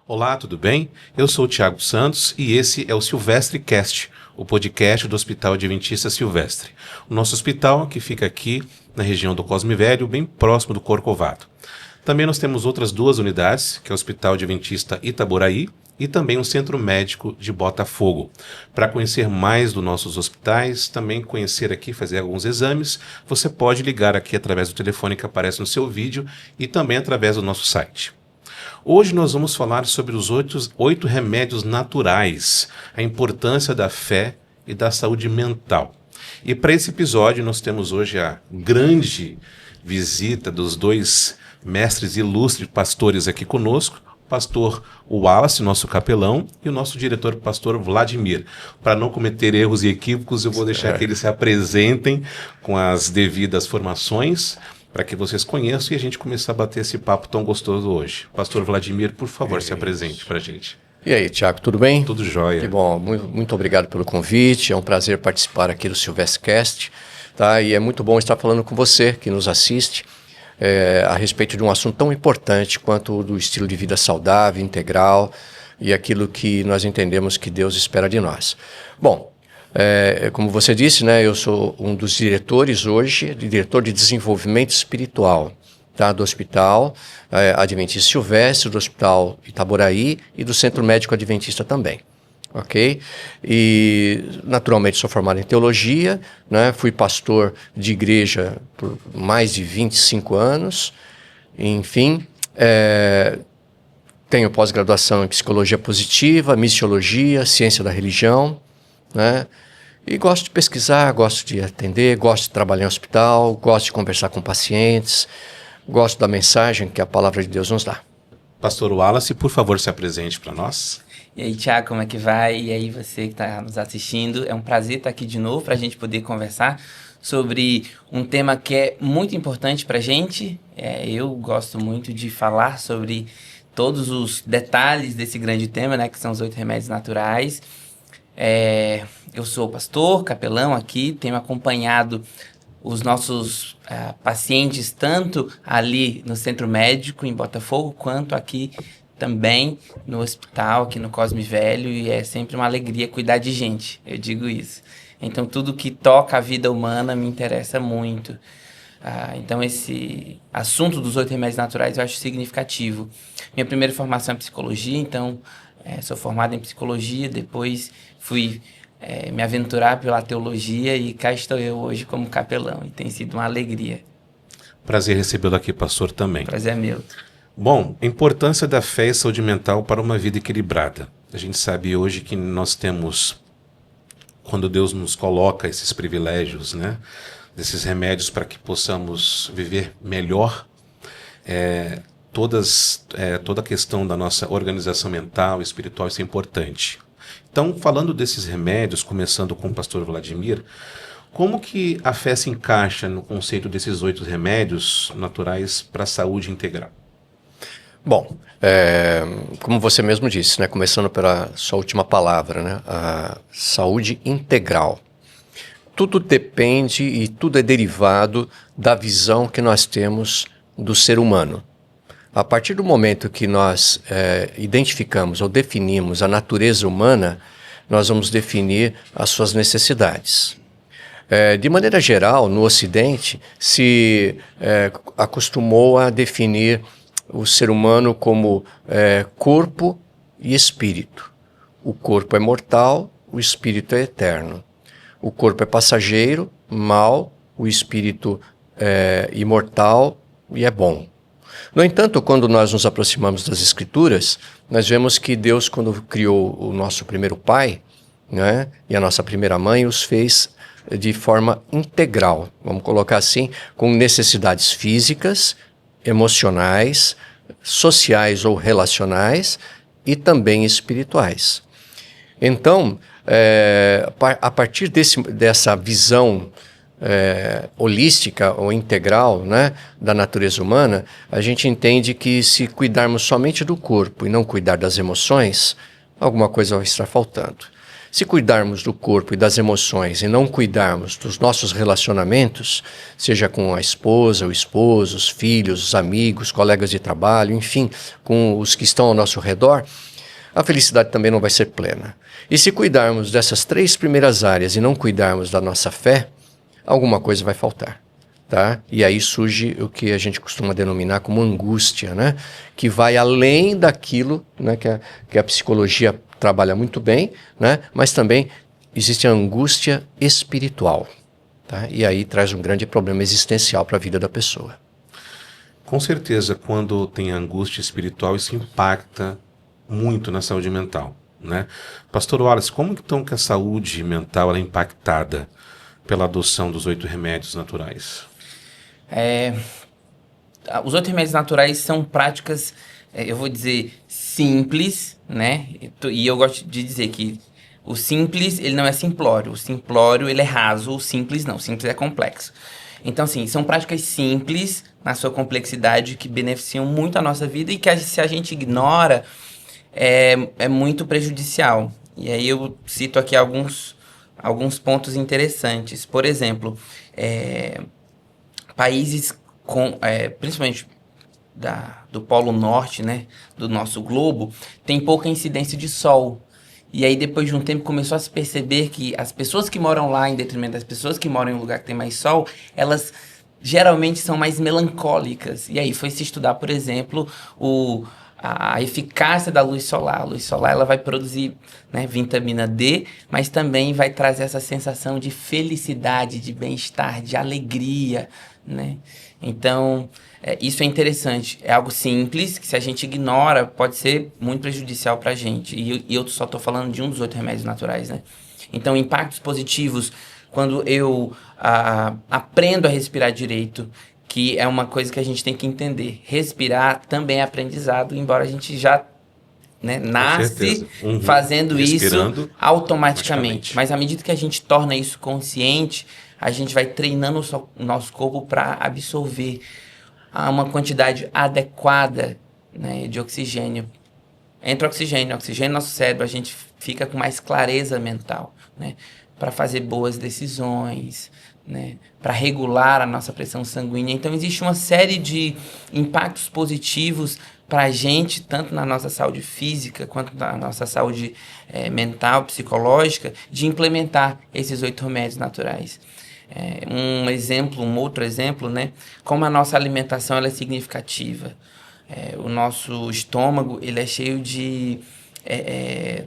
Olá, tudo bem? Eu sou o Thiago Santos e esse é o Silvestre Cast, o podcast do Hospital Adventista Silvestre. O nosso hospital que fica aqui na região do Cosme Velho, bem próximo do Corcovado. Também nós temos outras duas unidades, que é o Hospital Adventista Itaboraí e também o Centro Médico de Botafogo. Para conhecer mais dos nossos hospitais, também conhecer aqui, fazer alguns exames, você pode ligar aqui através do telefone que aparece no seu vídeo e também através do nosso site. Hoje nós vamos falar sobre os oito remédios naturais, a importância da fé e da saúde mental. E para esse episódio nós temos hoje a grande visita dos dois mestres ilustres pastores aqui conosco, o pastor Wallace, nosso capelão, e o nosso diretor, pastor Vladimir. Para não cometer erros e equívocos, eu vou deixar que eles se apresentem com as devidas formações, para que vocês conheçam e a gente comece a bater esse papo tão gostoso hoje. Pastor Vladimir, por favor, se apresente para a gente. E aí, Thiago, tudo bem? Tudo jóia. Que bom, muito obrigado pelo convite, é um prazer participar aqui do Silvestrecast, tá? E é muito bom estar falando com você, que nos assiste, a respeito de um assunto tão importante quanto o do estilo de vida saudável, integral, e aquilo que nós entendemos que Deus espera de nós. Bom, como você disse, né, eu sou um dos diretores hoje, diretor de desenvolvimento espiritual, tá, do Hospital Adventista Silvestre, do Hospital Itaboraí e do Centro Médico Adventista também, ok? E naturalmente sou formado em teologia, né, fui pastor de igreja por mais de 25 anos, enfim, tenho pós-graduação em psicologia positiva, missiologia, ciência da religião, né? E gosto de pesquisar, gosto de atender, gosto de trabalhar em hospital, gosto de conversar com pacientes, gosto da mensagem que a palavra de Deus nos dá. Pastor Wallace, por favor, se apresente para nós. E aí, Thiago, como é que vai? E aí, você que está nos assistindo, é um prazer estar aqui de novo para a gente poder conversar sobre um tema que é muito importante para a gente. Eu gosto muito de falar sobre todos os detalhes desse grande tema, né, que são os 8 remédios naturais. Eu sou pastor, capelão aqui, tenho acompanhado os nossos pacientes tanto ali no Centro Médico em Botafogo, quanto aqui também no hospital, aqui no Cosme Velho, e é sempre uma alegria cuidar de gente, eu digo isso. Então tudo que toca a vida humana me interessa muito. Então esse assunto dos 8 remédios naturais eu acho significativo. Minha primeira formação é psicologia, então sou formado em psicologia, depois fui me aventurar pela teologia e cá estou eu hoje como capelão e tem sido uma alegria. Prazer recebê-lo aqui, pastor, também. Prazer é meu. Bom, a importância da fé e saúde mental para uma vida equilibrada. A gente sabe hoje que nós temos, quando Deus nos coloca esses privilégios, né, desses remédios para que possamos viver melhor, toda a questão da nossa organização mental e espiritual, isso é importante. Então, falando desses remédios, começando com o pastor Vladimir, como que a fé se encaixa no conceito desses 8 remédios naturais para a saúde integral? Bom, como você mesmo disse, né, começando pela sua última palavra, né, a saúde integral. Tudo depende e tudo é derivado da visão que nós temos do ser humano. A partir do momento que nós identificamos ou definimos a natureza humana, nós vamos definir as suas necessidades. De maneira geral, no Ocidente, se acostumou a definir o ser humano como corpo e espírito. O corpo é mortal, o espírito é eterno. O corpo é passageiro, mau, o espírito é imortal e é bom. No entanto, quando nós nos aproximamos das Escrituras, nós vemos que Deus, quando criou o nosso primeiro pai, né, e a nossa primeira mãe, os fez de forma integral, vamos colocar assim, com necessidades físicas, emocionais, sociais ou relacionais e também espirituais. Então, a partir dessa visão holística ou integral, né, da natureza humana, a gente entende que se cuidarmos somente do corpo e não cuidar das emoções, alguma coisa vai estar faltando. Se cuidarmos do corpo e das emoções e não cuidarmos dos nossos relacionamentos, seja com a esposa, o esposo, os filhos, os amigos, colegas de trabalho, enfim, com os que estão ao nosso redor, a felicidade também não vai ser plena. E se cuidarmos dessas 3 primeiras áreas e não cuidarmos da nossa fé, alguma coisa vai faltar. Tá? E aí surge o que a gente costuma denominar como angústia, né? Que vai além daquilo, né, que a psicologia trabalha muito bem, né? Mas também existe a angústia espiritual. Tá? E aí traz um grande problema existencial para a vida da pessoa. Com certeza, quando tem angústia espiritual, isso impacta muito na saúde mental, né? Pastor Wallace, como então que a saúde mental é impactada pela adoção dos 8 remédios naturais? Os 8 remédios naturais são práticas, eu vou dizer, simples, né? E eu gosto de dizer que o simples, ele não é simplório. O simplório, ele é raso. O simples, não. O simples é complexo. Então, assim, são práticas simples na sua complexidade que beneficiam muito a nossa vida e que se a gente ignora, é muito prejudicial. E aí eu cito aqui alguns pontos interessantes. Por exemplo, países principalmente do Polo Norte, né, do nosso globo, tem pouca incidência de sol. E aí, depois de um tempo, começou a se perceber que as pessoas que moram lá, em detrimento das pessoas que moram em um lugar que tem mais sol, elas geralmente são mais melancólicas. E aí foi se estudar, por exemplo, a eficácia da luz solar. A luz solar, ela vai produzir, né, vitamina D, mas também vai trazer essa sensação de felicidade, de bem-estar, de alegria, né? Então, isso é interessante. É algo simples, que se a gente ignora, pode ser muito prejudicial para a gente. E eu só estou falando de um dos 8 remédios naturais, né? Então, impactos positivos, quando eu aprendo a respirar direito, que é uma coisa que a gente tem que entender. Respirar também é aprendizado, embora a gente já, né, nasce fazendo isso automaticamente. Mas à medida que a gente torna isso consciente, a gente vai treinando o nosso corpo para absorver uma quantidade adequada, né, de oxigênio. Entra oxigênio no nosso cérebro, a gente fica com mais clareza mental, né, para fazer boas decisões, né, para regular a nossa pressão sanguínea. Então, existe uma série de impactos positivos para a gente, tanto na nossa saúde física quanto na nossa saúde mental, psicológica, de implementar esses 8 remédios naturais. Um outro exemplo, né, como a nossa alimentação ela é significativa. O nosso estômago ele é cheio de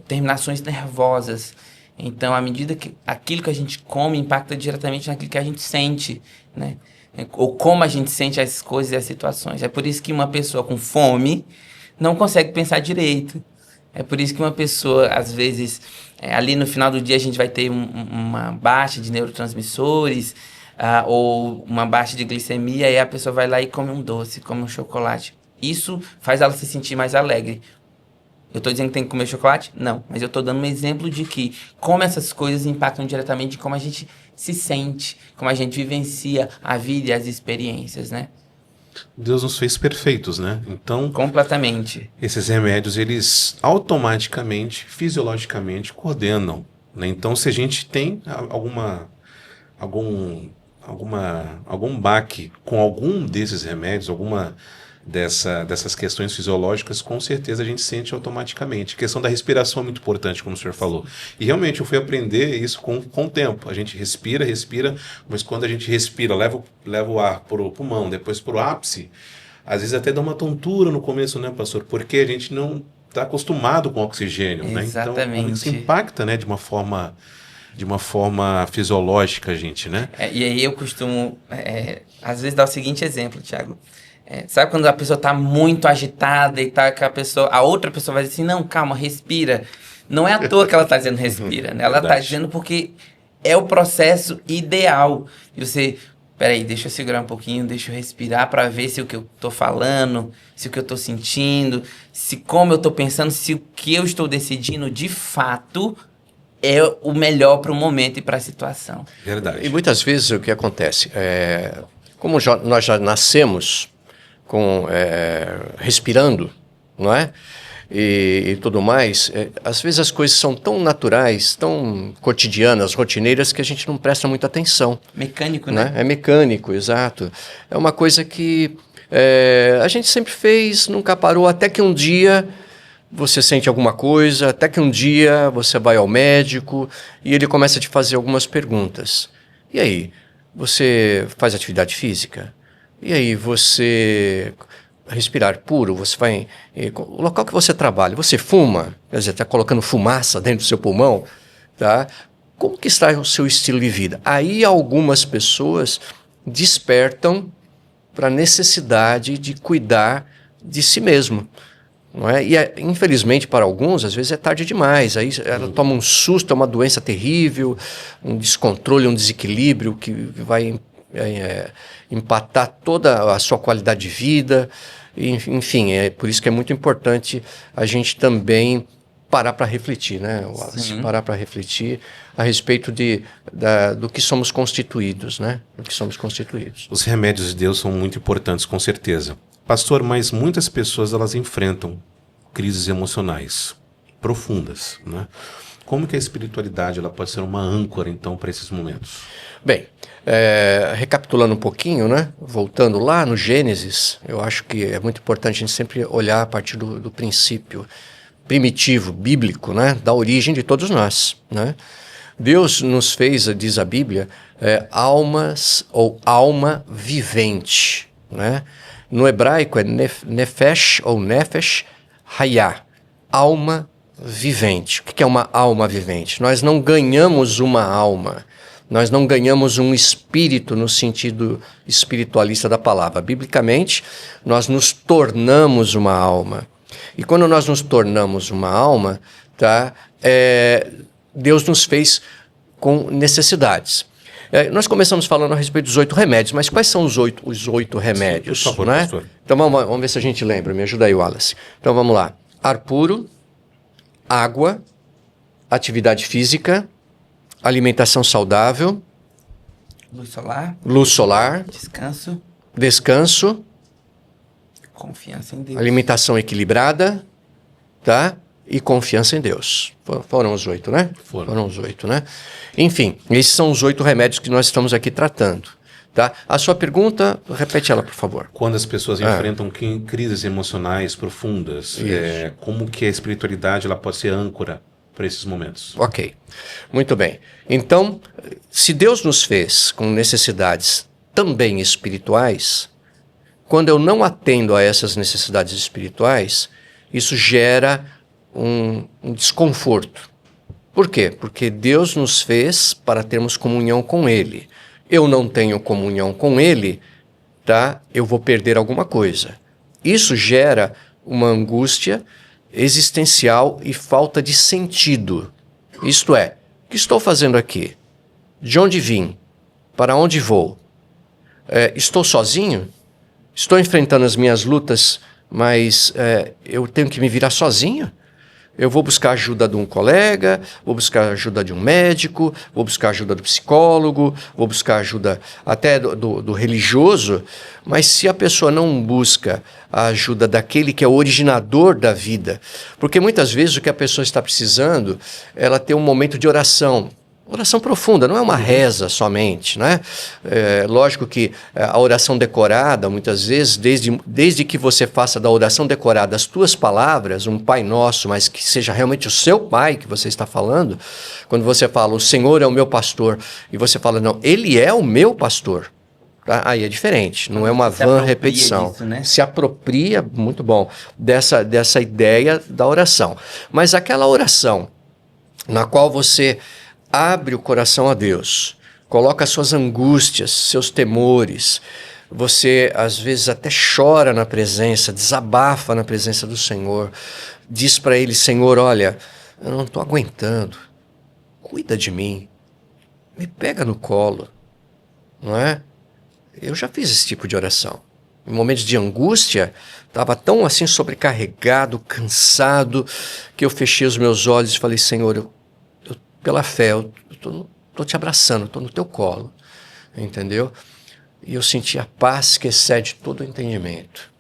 terminações nervosas. Então, à medida que aquilo que a gente come impacta diretamente naquilo que a gente sente, né? Ou como a gente sente as coisas e as situações. É por isso que uma pessoa com fome não consegue pensar direito. É por isso que uma pessoa, às vezes, ali no final do dia a gente vai ter uma baixa de neurotransmissores ou uma baixa de glicemia, e a pessoa vai lá e come um doce, come um chocolate. Isso faz ela se sentir mais alegre. Eu estou dizendo que tem que comer chocolate? Não, mas eu estou dando um exemplo de que como essas coisas impactam diretamente em como a gente se sente, como a gente vivencia a vida e as experiências, né? Deus nos fez perfeitos, né? Então, completamente. Esses remédios, eles automaticamente, fisiologicamente, coordenam, né? Então, se a gente tem algum baque com algum desses remédios, alguma dessas questões fisiológicas, com certeza a gente sente automaticamente. A questão da respiração é muito importante, como o senhor falou. E realmente eu fui aprender isso com o tempo. A gente respira, mas quando a gente respira, leva o ar para o pulmão, depois para o ápice, às vezes até dá uma tontura no começo, né, pastor? Porque a gente não está acostumado com oxigênio, né? Exatamente. Então, isso impacta, né, de uma forma fisiológica, gente, né? E aí eu costumo, às vezes, dar o seguinte exemplo, Thiago. Sabe quando a pessoa está muito agitada e tá, que a outra pessoa vai dizer assim, não, calma, respira. Não é à toa que ela está dizendo respira, né? Ela está dizendo porque é o processo ideal. E você, peraí, deixa eu segurar um pouquinho, deixa eu respirar para ver se o que eu estou falando, se o que eu estou sentindo, se como eu estou pensando, se o que eu estou decidindo de fato é o melhor para o momento e para a situação. Verdade. E muitas vezes o que acontece, como nós já nascemos respirando, não é? e tudo mais, às vezes as coisas são tão naturais, tão cotidianas, rotineiras, que a gente não presta muita atenção. Mecânico, né? É mecânico, exato. É uma coisa que a gente sempre fez, nunca parou, até que um dia você sente alguma coisa, até que um dia você vai ao médico e ele começa a te fazer algumas perguntas. E aí, você faz atividade física? E aí, você respirar puro? Você vai... O local que você trabalha, você fuma? Quer dizer, está colocando fumaça dentro do seu pulmão? Tá? Como que está o seu estilo de vida? Aí algumas pessoas despertam para a necessidade de cuidar de si mesmo. Não é? E, infelizmente, para alguns, às vezes é tarde demais. Aí ela toma um susto, é uma doença terrível, um descontrole, um desequilíbrio que vai empatar toda a sua qualidade de vida. Enfim, é por isso que é muito importante a gente também parar para refletir, né, Wallace? Parar para refletir a respeito do que somos constituídos, né? Do que somos constituídos. Os remédios de Deus são muito importantes, com certeza. Pastor, mas muitas pessoas elas enfrentam crises emocionais profundas, né? Como que a espiritualidade ela pode ser uma âncora, então, para esses momentos? Bem, recapitulando um pouquinho, né? Voltando lá no Gênesis, eu acho que é muito importante a gente sempre olhar a partir do princípio primitivo, bíblico, né? Da origem de todos nós, né? Deus nos fez, diz a Bíblia, almas ou alma vivente, né? No hebraico é nefesh ou nefesh hayah, alma vivente. O que é uma alma vivente? Nós não ganhamos uma alma, nós não ganhamos um espírito no sentido espiritualista da palavra. Biblicamente, nós nos tornamos uma alma. E quando nós nos tornamos uma alma, tá, Deus nos fez com necessidades. Nós começamos falando a respeito dos 8 remédios, mas quais são os oito remédios? Sim, por favor, né? pastor. Então vamos ver se a gente lembra. Me ajuda aí, Wallace. Então vamos lá. Ar puro, água, atividade física, alimentação saudável, luz solar, descanso, confiança em Deus. Alimentação equilibrada, tá? E confiança em Deus. Foram os 8, né? Foram os 8, né? Enfim, esses são os 8 remédios que nós estamos aqui tratando, tá? A sua pergunta, repete ela, por favor. Quando as pessoas enfrentam crises emocionais profundas, como que a espiritualidade ela pode ser âncora para esses momentos? Ok, muito bem. Então, se Deus nos fez com necessidades também espirituais, quando eu não atendo a essas necessidades espirituais, isso gera um desconforto. Por quê? Porque Deus nos fez para termos comunhão com Ele. Eu não tenho comunhão com Ele, tá? Eu vou perder alguma coisa. Isso gera uma angústia existencial e falta de sentido. Isto é, o que estou fazendo aqui? De onde vim? Para onde vou? Estou sozinho? Estou enfrentando as minhas lutas, mas eu tenho que me virar sozinho? Eu vou buscar ajuda de um colega, vou buscar ajuda de um médico, vou buscar ajuda do psicólogo, vou buscar ajuda até do religioso, mas se a pessoa não busca a ajuda daquele que é o originador da vida, porque muitas vezes o que a pessoa está precisando, ela tem um momento de oração profunda, não é uma reza somente, né? Lógico que a oração decorada, muitas vezes, desde que você faça da oração decorada as tuas palavras, um Pai Nosso, mas que seja realmente o seu Pai que você está falando, quando você fala, o Senhor é o meu pastor, e você fala, não, Ele é o meu pastor, tá? Aí é diferente, não é uma vã repetição. Disso, né? Se apropria, muito bom, dessa ideia da oração. Mas aquela oração na qual você abre o coração a Deus, coloca suas angústias, seus temores, você às vezes até chora na presença, desabafa na presença do Senhor, diz para Ele, Senhor, olha, eu não estou aguentando, cuida de mim, me pega no colo, não é? Eu já fiz esse tipo de oração. Em momentos de angústia, estava tão assim sobrecarregado, cansado, que eu fechei os meus olhos e falei, Senhor, pela fé, eu estou te abraçando, estou no teu colo, entendeu? E eu senti a paz que excede todo o entendimento.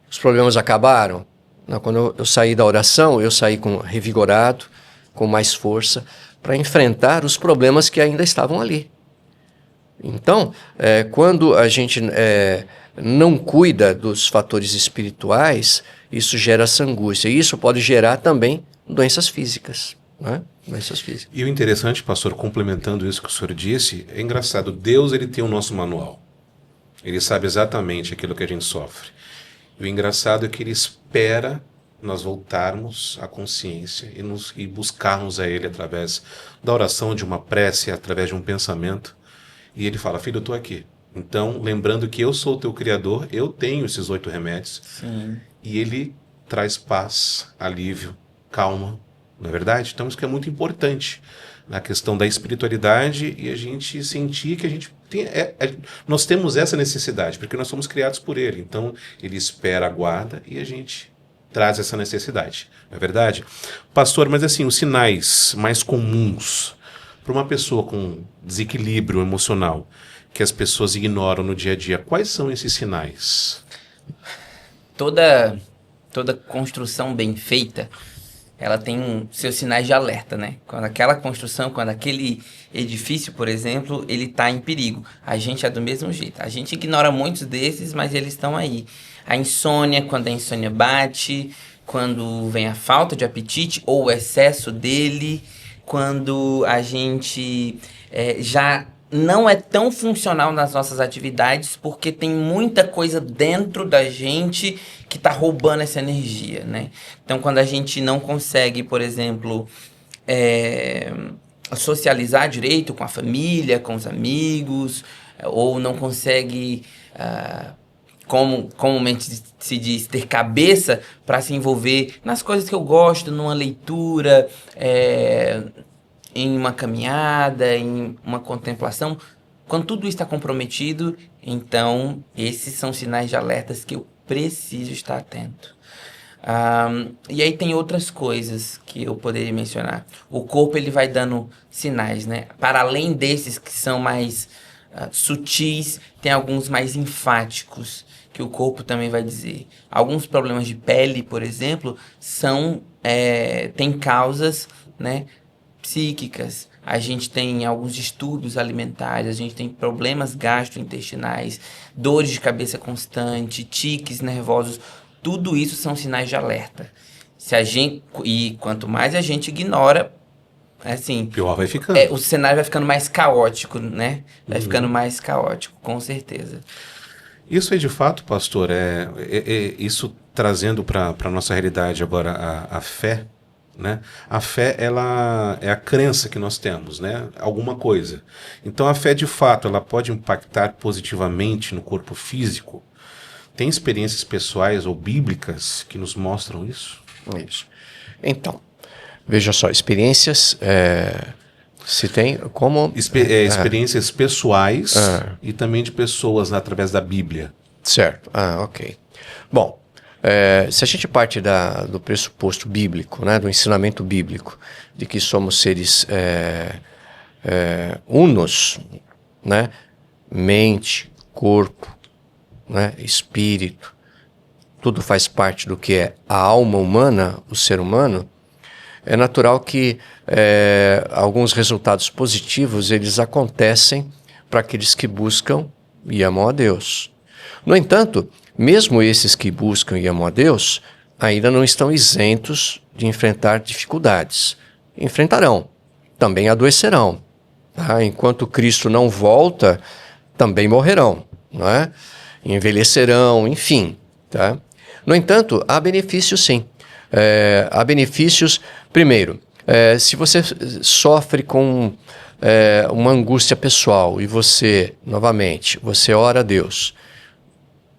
Os problemas acabaram? Não, quando eu saí da oração, eu saí revigorado, com mais força, para enfrentar os problemas que ainda estavam ali. Então, quando a gente não cuida dos fatores espirituais, isso gera essa angústia. E isso pode gerar também doenças físicas, né? Doenças físicas. E o interessante, pastor, complementando isso que o senhor disse, é engraçado, Deus ele tem o nosso manual. Ele sabe exatamente aquilo que a gente sofre. E o engraçado é que ele espera nós voltarmos à consciência e buscarmos a ele através da oração, de uma prece, através de um pensamento. E ele fala, filho, eu estou aqui. Então, lembrando que eu sou o teu criador, eu tenho esses 8 remédios. Sim. E ele traz paz, alívio, calma, não é verdade? Então, isso que é muito importante na questão da espiritualidade e a gente sentir que a gente tem, nós temos essa necessidade, porque nós somos criados por ele. Então, ele espera, aguarda e a gente traz essa necessidade, não é verdade? Pastor, mas assim, os sinais mais comuns para uma pessoa com desequilíbrio emocional, que as pessoas ignoram no dia a dia, quais são esses sinais? Toda construção bem feita, ela tem seus sinais de alerta, né? Quando aquela construção, quando aquele edifício, por exemplo, ele está em perigo. A gente é do mesmo jeito. A gente ignora muitos desses, mas eles estão aí. A insônia, quando a insônia bate, quando vem a falta de apetite ou o excesso dele, quando a gente já não é tão funcional nas nossas atividades porque tem muita coisa dentro da gente que está roubando essa energia, né? Então, quando a gente não consegue, por exemplo, socializar direito com a família, com os amigos, ou não consegue, como comumente se diz, ter cabeça para se envolver nas coisas que eu gosto, numa leitura, em uma caminhada, em uma contemplação, quando tudo está comprometido, então esses são sinais de alertas que eu preciso estar atento. E aí tem outras coisas que eu poderia mencionar. O corpo ele vai dando sinais, né? Para além desses que são mais sutis, tem alguns mais enfáticos que o corpo também vai dizer. Alguns problemas de pele, por exemplo, têm causas, né, psíquicas. A gente tem alguns distúrbios alimentares, a gente tem problemas gastrointestinais, dores de cabeça constante, tiques nervosos. Tudo isso são sinais de alerta. E quanto mais a gente ignora, assim, pior vai ficando. O cenário vai ficando mais caótico, né? Vai ficando mais caótico, com certeza. Isso aí, de fato, pastor, isso trazendo para a nossa realidade agora a fé, né? A fé, ela é a crença que nós temos, né? Alguma coisa. Então, a fé, de fato, ela pode impactar positivamente no corpo físico. Tem experiências pessoais ou bíblicas que nos mostram isso? Isso. Então, veja só, experiências, se tem como... experiências pessoais e também de pessoas através da Bíblia. Certo, ok. Bom, se a gente parte do pressuposto bíblico, né, do ensinamento bíblico, de que somos seres unos, né, mente, corpo, né, espírito, tudo faz parte do que é a alma humana, o ser humano, é natural que alguns resultados positivos eles acontecem para aqueles que buscam e amam a Deus. No entanto, mesmo esses que buscam e amam a Deus, ainda não estão isentos de enfrentar dificuldades. Enfrentarão, também adoecerão. Tá? Enquanto Cristo não volta, também morrerão, não é? Envelhecerão, enfim. Tá? No entanto, há benefícios sim. Há benefícios, primeiro, se você sofre com uma angústia pessoal e você, novamente, você ora a Deus,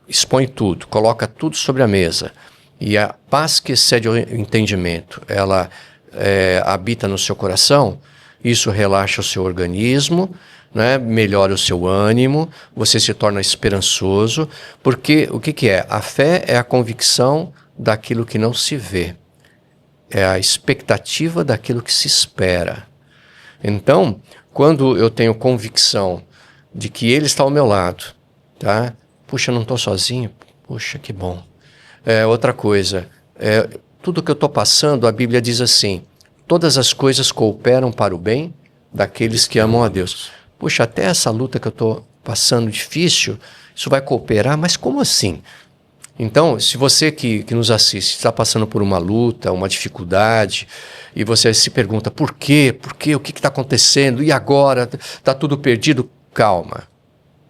expõe tudo, coloca tudo sobre a mesa e a paz que excede o entendimento, ela habita no seu coração, isso relaxa o seu organismo, né, melhora o seu ânimo, você se torna esperançoso, porque o que é? A fé é a convicção daquilo que não se vê, é a expectativa daquilo que se espera. Então, quando eu tenho convicção de que Ele está ao meu lado, tá? Puxa, eu não estou sozinho, puxa, que bom. Outra coisa, tudo que eu estou passando, a Bíblia diz assim, todas as coisas cooperam para o bem daqueles que amam a Deus. Puxa, até essa luta que eu estou passando difícil, isso vai cooperar, mas como assim? Então, se você que nos assiste está passando por uma luta, uma dificuldade, e você se pergunta por quê? Por quê? O que está acontecendo? E agora? Está tudo perdido? Calma.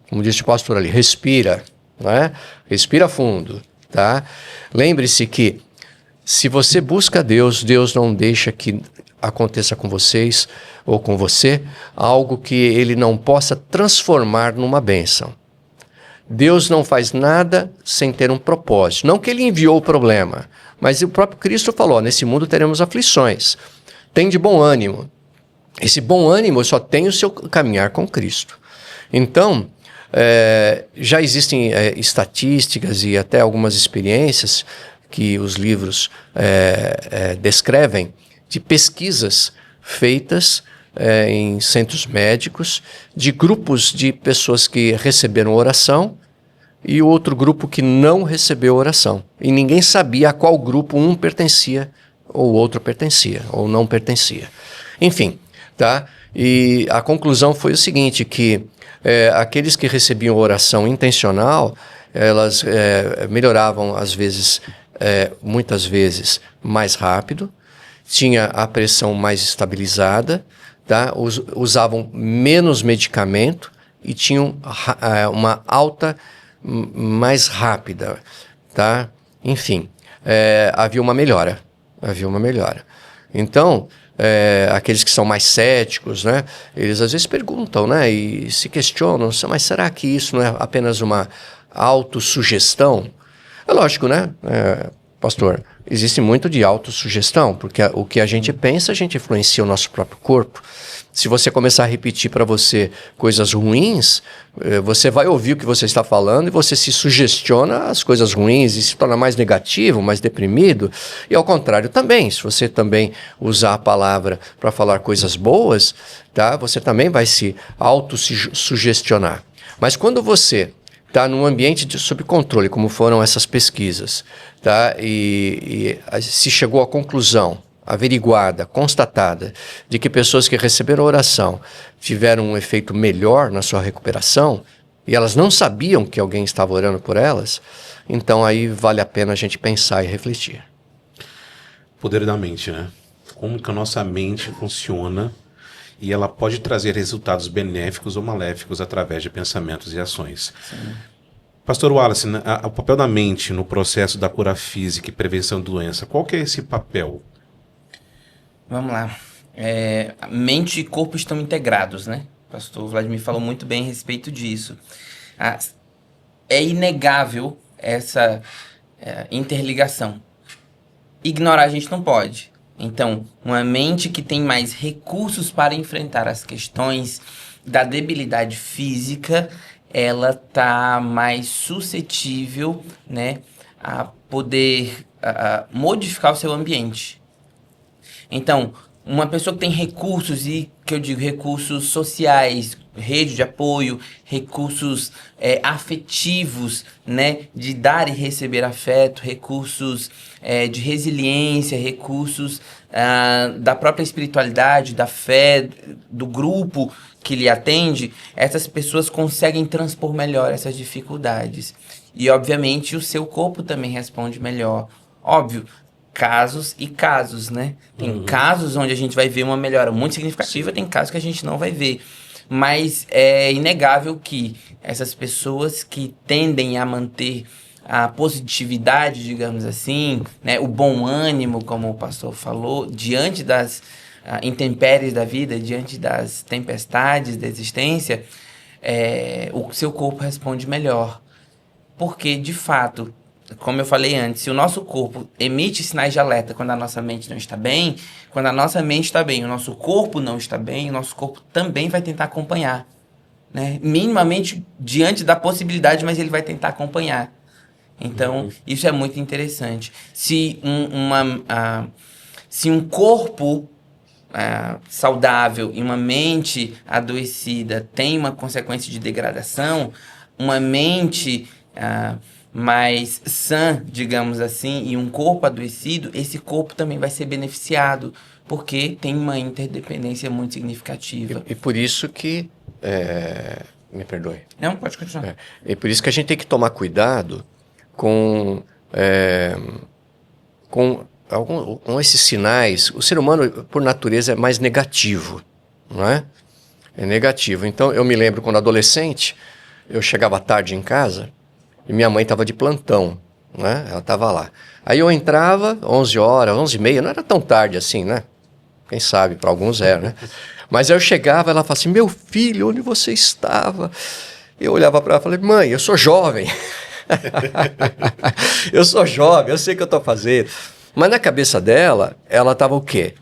Como disse o pastor ali, respira, né? Respira fundo, tá? Lembre-se que se você busca Deus, Deus não deixa que aconteça com vocês ou com você algo que Ele não possa transformar numa bênção. Deus não faz nada sem ter um propósito. Não que Ele enviou o problema, mas o próprio Cristo falou, nesse mundo teremos aflições. Tem de bom ânimo. Esse bom ânimo só tem o seu caminhar com Cristo. Então, já existem estatísticas e até algumas experiências que os livros descrevem de pesquisas feitas em centros médicos, de grupos de pessoas que receberam oração e outro grupo que não recebeu oração. E ninguém sabia a qual grupo um pertencia ou o outro pertencia ou não pertencia. Enfim, tá? E a conclusão foi o seguinte, que aqueles que recebiam oração intencional, elas melhoravam às vezes, muitas vezes, mais rápido, tinha a pressão mais estabilizada, tá? Usavam menos medicamento e tinham uma alta mais rápida, tá? Enfim, havia uma melhora. Então, aqueles que são mais céticos, né? Eles às vezes perguntam, né? E se questionam, mas será que isso não é apenas uma autossugestão? É lógico, né? Pastor, existe muito de autossugestão, porque o que a gente pensa, a gente influencia o nosso próprio corpo. Se você começar a repetir para você coisas ruins, você vai ouvir o que você está falando e você se sugestiona as coisas ruins e se torna mais negativo, mais deprimido. E ao contrário também, se você também usar a palavra para falar coisas boas, tá? Você também vai se autossugestionar. Mas quando você está num ambiente sob controle, como foram essas pesquisas, tá? E se chegou à conclusão, averiguada, constatada, de que pessoas que receberam oração tiveram um efeito melhor na sua recuperação, e elas não sabiam que alguém estava orando por elas, então aí vale a pena a gente pensar e refletir. Poder da mente, né? Como que a nossa mente funciona e ela pode trazer resultados benéficos ou maléficos através de pensamentos e ações. Sim. Pastor Wallace, o papel da mente no processo da cura física e prevenção de doença, qual que é esse papel? Vamos lá. Mente e corpo estão integrados, né? O pastor Vladimir falou muito bem a respeito disso. É inegável essa interligação. Ignorar a gente não pode. Então, uma mente que tem mais recursos para enfrentar as questões da debilidade física, ela está mais suscetível, né, a poder modificar o seu ambiente. Então, uma pessoa que tem recursos, e que eu digo recursos sociais, rede de apoio, recursos afetivos, né, de dar e receber afeto, recursos de resiliência, recursos da própria espiritualidade, da fé, do grupo que lhe atende, essas pessoas conseguem transpor melhor essas dificuldades. E, obviamente, o seu corpo também responde melhor. Óbvio, casos e casos, né? Tem casos onde a gente vai ver uma melhora muito significativa, tem casos que a gente não vai ver. Mas é inegável que essas pessoas que tendem a manter a positividade, digamos assim, né? O bom ânimo, como o pastor falou, diante das intempéries da vida, diante das tempestades da existência, o seu corpo responde melhor. Porque, de fato, como eu falei antes, se o nosso corpo emite sinais de alerta quando a nossa mente não está bem, quando a nossa mente está bem, o nosso corpo não está bem, o nosso corpo também vai tentar acompanhar, né? Minimamente diante da possibilidade, mas ele vai tentar acompanhar. Então, isso é muito interessante. Se um corpo saudável e uma mente adoecida tem uma consequência de degradação, uma mente mais sã, digamos assim, e um corpo adoecido, esse corpo também vai ser beneficiado, porque tem uma interdependência muito significativa. E por isso que... me perdoe. Não, pode continuar. E por isso que a gente tem que tomar cuidado com esses sinais. O ser humano, por natureza, é mais negativo, não é? É negativo. Então, eu me lembro quando adolescente, eu chegava tarde em casa e minha mãe estava de plantão, né? Ela estava lá. Aí eu entrava 11 horas, 11h30, não era tão tarde assim, né? Quem sabe, para alguns era, né? Mas aí eu chegava, ela falava assim, meu filho, onde você estava? Eu olhava para ela e falei, mãe, eu sou jovem. Eu sou jovem, eu sei o que eu estou fazendo. Mas na cabeça dela, ela estava o quê?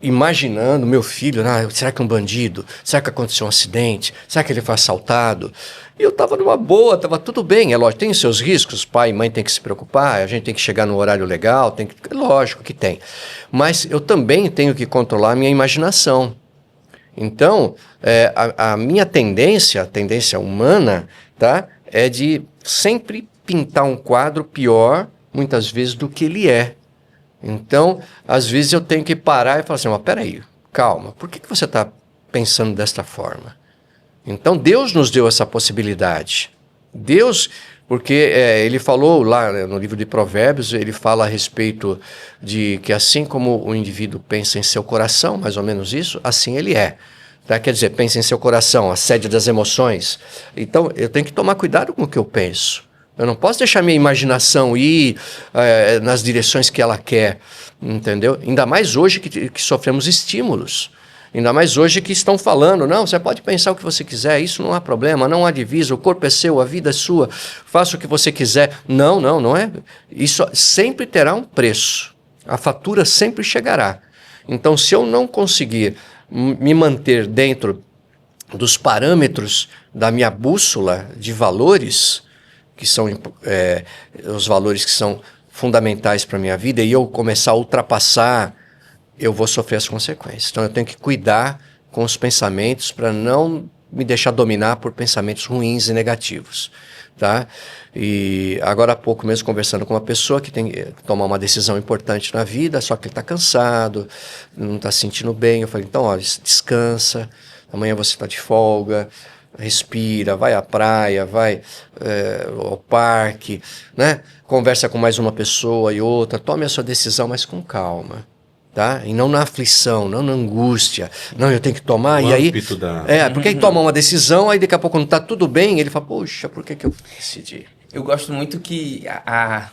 Imaginando meu filho, será que é um bandido? Será que aconteceu um acidente? Será que ele foi assaltado? E eu estava numa boa, estava tudo bem. É lógico, tem os seus riscos, pai e mãe tem que se preocupar, a gente tem que chegar no horário legal, lógico que tem. Mas eu também tenho que controlar a minha imaginação. Então, a minha tendência, a tendência humana, tá, é de sempre pintar um quadro pior, muitas vezes, do que ele é. Então, às vezes eu tenho que parar e falar assim, mas peraí, calma, por que você está pensando desta forma? Então, Deus nos deu essa possibilidade. Deus, porque ele falou lá no livro de Provérbios, ele fala a respeito de que assim como o indivíduo pensa em seu coração, mais ou menos isso, assim ele é. Tá? Quer dizer, pensa em seu coração, a sede das emoções. Então, eu tenho que tomar cuidado com o que eu penso. Eu não posso deixar minha imaginação ir nas direções que ela quer, entendeu? Ainda mais hoje que sofremos estímulos. Ainda mais hoje que estão falando, não, você pode pensar o que você quiser, isso não há problema, não há divisa, o corpo é seu, a vida é sua, faça o que você quiser. Não é. Isso sempre terá um preço. A fatura sempre chegará. Então, se eu não conseguir me manter dentro dos parâmetros da minha bússola de valores, que são os valores que são fundamentais para a minha vida, e eu começar a ultrapassar, eu vou sofrer as consequências. Então eu tenho que cuidar com os pensamentos para não me deixar dominar por pensamentos ruins e negativos. Tá? E agora há pouco mesmo conversando com uma pessoa que tem que tomar uma decisão importante na vida, só que ele está cansado, não está se sentindo bem. Eu falei, então olha, descansa, amanhã você está de folga, respira, vai à praia, vai ao parque, né? Conversa com mais uma pessoa e outra, tome a sua decisão, mas com calma. Tá? E não na aflição, não na angústia. Não, eu tenho que tomar, e aí... porque aí toma uma decisão, aí daqui a pouco não está tudo bem, ele fala, poxa, por que eu decidi? Eu gosto muito que a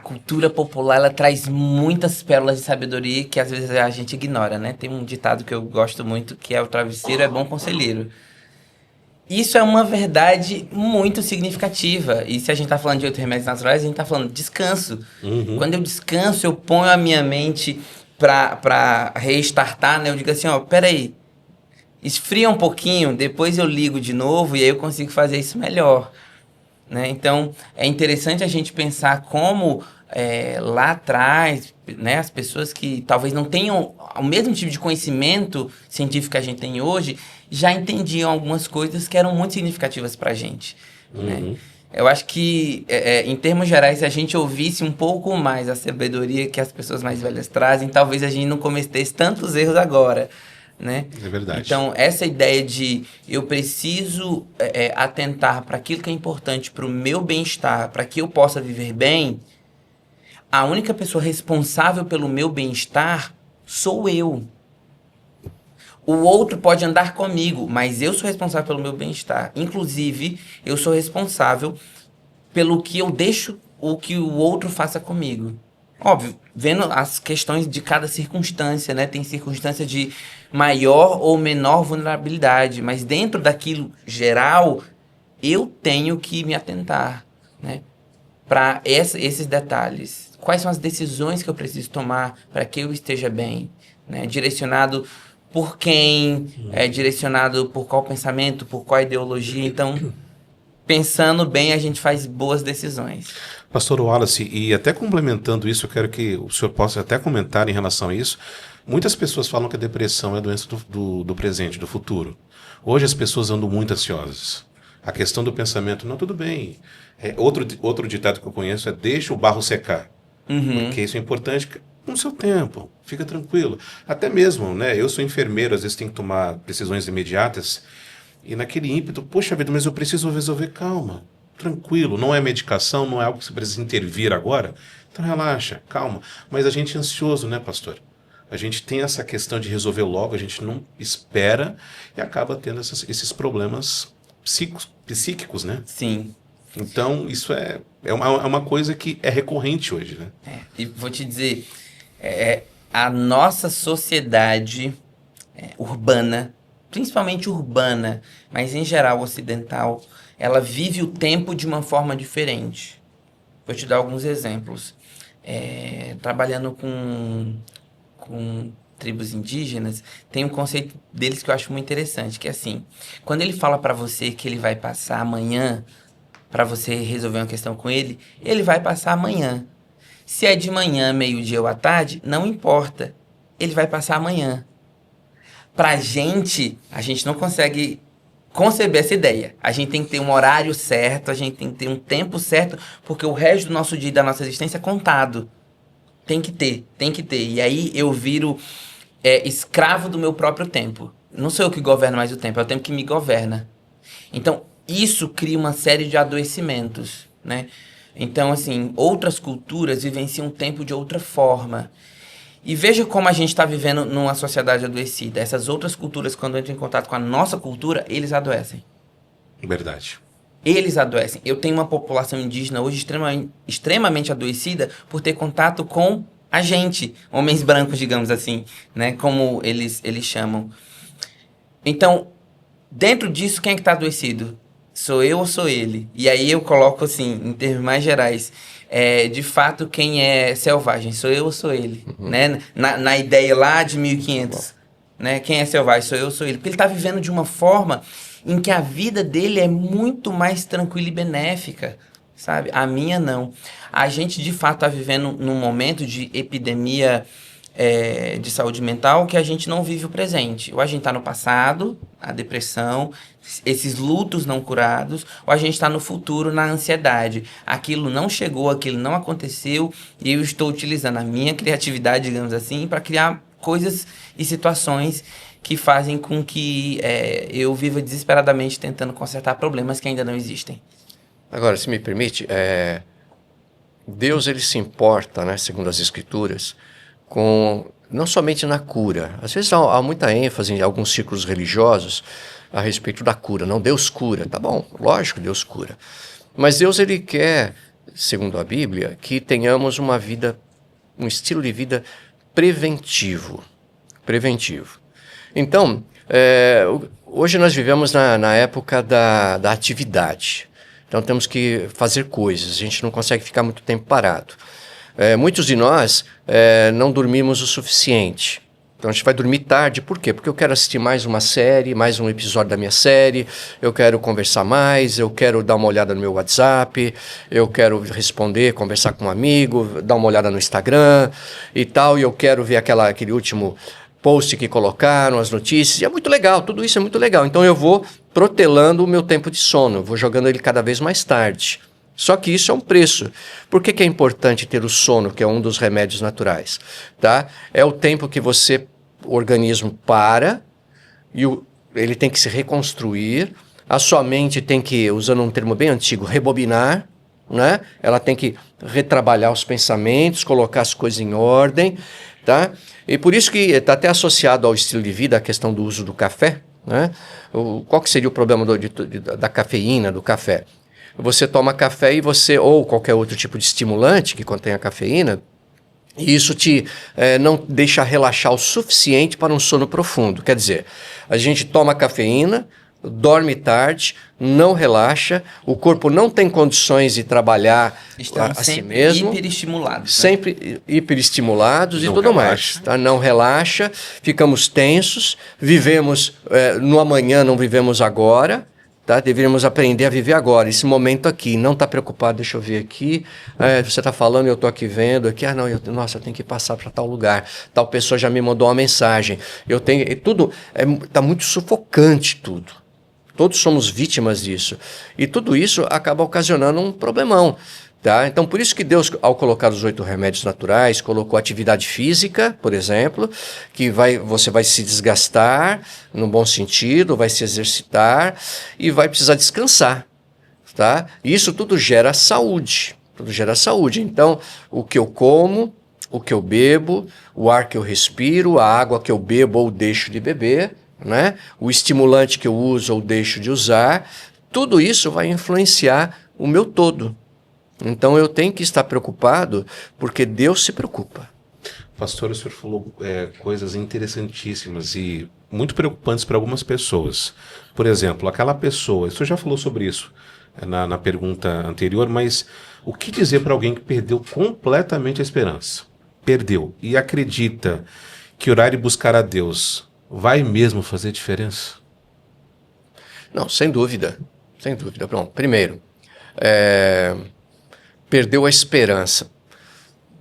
cultura popular, ela traz muitas pérolas de sabedoria que às vezes a gente ignora, né? Tem um ditado que eu gosto muito, que é o travesseiro é bom conselheiro. Isso é uma verdade muito significativa. E se a gente está falando de outros remédios naturais, a gente está falando de descanso. Uhum. Quando eu descanso, eu ponho a minha mente para restartar, né? Eu digo assim, peraí, esfria um pouquinho, depois eu ligo de novo e aí eu consigo fazer isso melhor. Né? Então, é interessante a gente pensar como lá atrás, né, as pessoas que talvez não tenham o mesmo tipo de conhecimento científico que a gente tem hoje, já entendiam algumas coisas que eram muito significativas para a gente. Uhum. Né? Eu acho que, em termos gerais, se a gente ouvisse um pouco mais a sabedoria que as pessoas mais velhas trazem, talvez a gente não cometesse tantos erros agora. Né? É verdade. Então, essa ideia de eu preciso atentar para aquilo que é importante para o meu bem-estar, para que eu possa viver bem, a única pessoa responsável pelo meu bem-estar sou eu. O outro pode andar comigo, mas eu sou responsável pelo meu bem-estar. Inclusive, eu sou responsável pelo que eu deixo o que o outro faça comigo. Óbvio, vendo as questões de cada circunstância, né? Tem circunstância de maior ou menor vulnerabilidade, mas dentro daquilo geral, eu tenho que me atentar, né? Para esses detalhes. Quais são as decisões que eu preciso tomar para que eu esteja bem? Né? Direcionado por quem? Direcionado por qual pensamento, por qual ideologia? Então, pensando bem, a gente faz boas decisões. Pastor Wallace, e até complementando isso, eu quero que o senhor possa até comentar em relação a isso. Muitas pessoas falam que a depressão é a doença do presente, do futuro. Hoje as pessoas andam muito ansiosas. A questão do pensamento, não, tudo bem. Outro ditado que eu conheço é deixa o barro secar. Porque isso é importante no seu tempo, fica tranquilo. Até mesmo, né? Eu sou enfermeiro, às vezes tenho que tomar decisões imediatas e naquele ímpeto, poxa vida, mas eu preciso resolver, calma, tranquilo, não é medicação, não é algo que você precisa intervir agora, então relaxa, calma. Mas a gente é ansioso, né, pastor? A gente tem essa questão de resolver logo, a gente não espera e acaba tendo esses problemas psíquicos, né? Sim. Então, isso é uma coisa que é recorrente hoje, né? E vou te dizer, a nossa sociedade urbana, principalmente urbana, mas em geral ocidental, ela vive o tempo de uma forma diferente. Vou te dar alguns exemplos. Trabalhando com tribos indígenas, tem um conceito deles que eu acho muito interessante, que é assim, quando ele fala para você que ele vai passar amanhã para você resolver uma questão com ele, ele vai passar amanhã. Se é de manhã, meio-dia ou à tarde, não importa. Ele vai passar amanhã. Pra gente, a gente não consegue conceber essa ideia. A gente tem que ter um horário certo, a gente tem que ter um tempo certo, porque o resto do nosso dia e da nossa existência é contado. Tem que ter. E aí eu viro escravo do meu próprio tempo. Não sou eu que governo mais o tempo, é o tempo que me governa. Então, isso cria uma série de adoecimentos, né? Então, assim, outras culturas vivenciam o tempo de outra forma. E veja como a gente está vivendo numa sociedade adoecida. Essas outras culturas, quando entram em contato com a nossa cultura, eles adoecem. Verdade. Eles adoecem. Eu tenho uma população indígena hoje extremamente adoecida por ter contato com a gente, homens brancos, digamos assim, né? Como eles chamam. Então, dentro disso, quem é que está adoecido? Sou eu ou sou ele? E aí eu coloco assim, em termos mais gerais, de fato, quem é selvagem? Sou eu ou sou ele? Né? Na ideia lá de 1500, né? Quem é selvagem? Sou eu ou sou ele? Porque ele está vivendo de uma forma em que a vida dele é muito mais tranquila e benéfica, sabe? A minha não. A gente, de fato, está vivendo num momento de epidemia de saúde mental que a gente não vive o presente. Ou a gente está no passado, a depressão, esses lutos não curados, ou a gente está no futuro, na ansiedade. Aquilo não chegou, aquilo não aconteceu, e eu estou utilizando a minha criatividade, digamos assim, para criar coisas e situações que fazem com que eu viva desesperadamente tentando consertar problemas que ainda não existem. Agora, se me permite, Deus ele se importa, né, segundo as Escrituras, com não somente na cura. Às vezes há muita ênfase em alguns círculos religiosos a respeito da cura. Não, Deus cura. Tá bom, lógico, Deus cura. Mas Deus ele quer, segundo a Bíblia, que tenhamos uma vida, um estilo de vida preventivo. Então, hoje nós vivemos na época da atividade. Então temos que fazer coisas, a gente não consegue ficar muito tempo parado. Muitos de nós não dormimos o suficiente. Então a gente vai dormir tarde, por quê? Porque eu quero assistir mais uma série, mais um episódio da minha série, eu quero conversar mais, eu quero dar uma olhada no meu WhatsApp, eu quero responder, conversar com um amigo, dar uma olhada no Instagram e tal, e eu quero ver aquele último post que colocaram, as notícias, e é muito legal, tudo isso é muito legal. Então eu vou protelando o meu tempo de sono, vou jogando ele cada vez mais tarde. Só que isso é um preço. Por que é importante ter o sono, que é um dos remédios naturais? Tá? É o tempo que o organismo para, e ele tem que se reconstruir, a sua mente tem que, usando um termo bem antigo, rebobinar, né? Ela tem que retrabalhar os pensamentos, colocar as coisas em ordem, tá? E por isso que está até associado ao estilo de vida a questão do uso do café, né? Qual que seria o problema da cafeína, do café? Você toma café ou qualquer outro tipo de estimulante que contenha cafeína, e isso te não deixa relaxar o suficiente para um sono profundo. Quer dizer, a gente toma cafeína, dorme tarde, não relaxa, o corpo não tem condições de trabalhar a si mesmo. Hiperestimulados. Sempre hiperestimulados e tudo mais. Tá? Não relaxa, ficamos tensos, vivemos no amanhã, não vivemos agora. Tá? Deveríamos aprender a viver agora, esse momento aqui, não está preocupado, deixa eu ver aqui, você está falando, eu estou aqui vendo, aqui, eu tenho que passar para tal lugar, tal pessoa já me mandou uma mensagem, tudo, está muito sufocante tudo, Todos somos vítimas disso. E tudo isso acaba ocasionando um problemão. Tá? Então, por isso que Deus, ao colocar os 8 remédios naturais, colocou atividade física, por exemplo, que você vai se desgastar, no bom sentido, vai se exercitar e vai precisar descansar. Tá? E isso tudo gera saúde. Tudo gera saúde. Então, o que eu como, o que eu bebo, o ar que eu respiro, a água que eu bebo ou deixo de beber, né? O estimulante que eu uso ou deixo de usar, tudo isso vai influenciar o meu todo. Então eu tenho que estar preocupado porque Deus se preocupa. Pastor, o senhor falou coisas interessantíssimas e muito preocupantes para algumas pessoas. Por exemplo, aquela pessoa, o senhor já falou sobre isso na pergunta anterior, mas o que dizer para alguém que perdeu completamente a esperança? Perdeu e acredita que orar e buscar a Deus vai mesmo fazer diferença? Não, sem dúvida. Sem dúvida. Bom, primeiro, perdeu a esperança.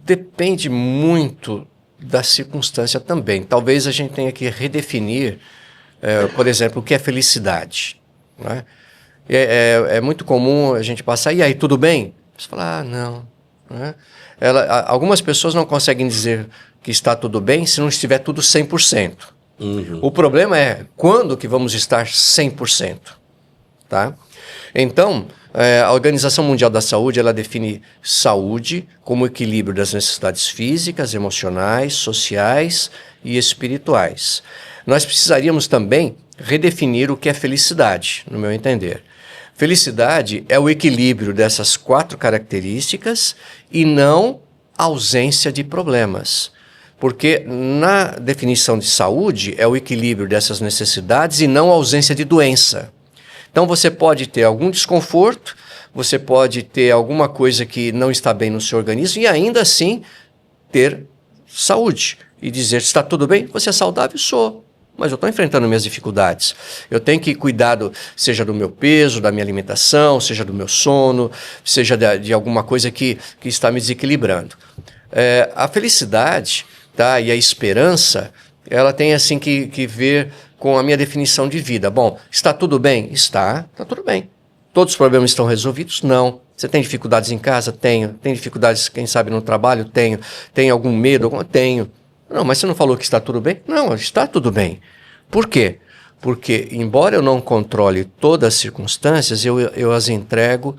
Depende muito da circunstância também. Talvez a gente tenha que redefinir, por exemplo, o que é felicidade. Né? É muito comum a gente passar, e aí, tudo bem? Você fala, não. Né? Algumas pessoas não conseguem dizer que está tudo bem se não estiver tudo 100%. Uhum. O problema é quando que vamos estar 100%. Tá? Então, a Organização Mundial da Saúde, ela define saúde como equilíbrio das necessidades físicas, emocionais, sociais e espirituais. Nós precisaríamos também redefinir o que é felicidade, no meu entender. Felicidade é o equilíbrio dessas 4 características e não ausência de problemas. Porque na definição de saúde é o equilíbrio dessas necessidades e não ausência de doença. Então você pode ter algum desconforto, você pode ter alguma coisa que não está bem no seu organismo e ainda assim ter saúde. E dizer, está tudo bem? Você é saudável? Sou. Mas eu estou enfrentando minhas dificuldades. Eu tenho que cuidar, seja do meu peso, da minha alimentação, seja do meu sono, seja de alguma coisa que está me desequilibrando. A felicidade, tá, e a esperança, ela tem assim que ver com a minha definição de vida. Bom, está tudo bem? Está tudo bem. Todos os problemas estão resolvidos? Não. Você tem dificuldades em casa? Tenho. Tem dificuldades, quem sabe, no trabalho? Tenho. Tem algum medo? Tenho. Não, mas você não falou que está tudo bem? Não, está tudo bem. Por quê? Porque, embora eu não controle todas as circunstâncias, eu as entrego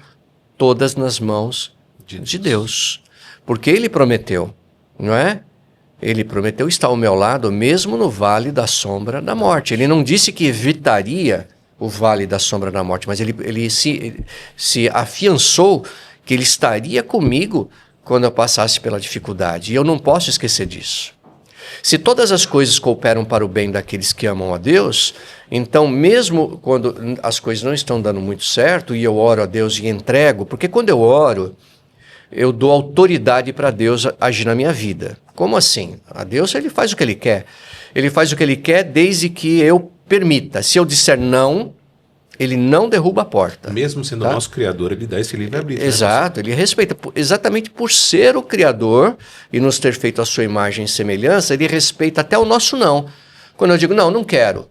todas nas mãos de Deus. Porque Ele prometeu, não é? Ele prometeu estar ao meu lado, mesmo no vale da sombra da morte. Ele não disse que evitaria o vale da sombra da morte, mas ele se afiançou que Ele estaria comigo quando eu passasse pela dificuldade. E eu não posso esquecer disso. Se todas as coisas cooperam para o bem daqueles que amam a Deus, então mesmo quando as coisas não estão dando muito certo e eu oro a Deus e entrego, porque quando eu oro, eu dou autoridade para Deus agir na minha vida. Como assim? A Deus, Ele faz o que Ele quer. Ele faz o que Ele quer desde que eu permita. Se eu disser não, Ele não derruba a porta. Mesmo sendo o nosso Criador, Ele dá esse livre-arbítrio. Exato, Ele respeita. Exatamente por ser o Criador e nos ter feito a sua imagem e semelhança, Ele respeita até o nosso não. Quando eu digo, não quero.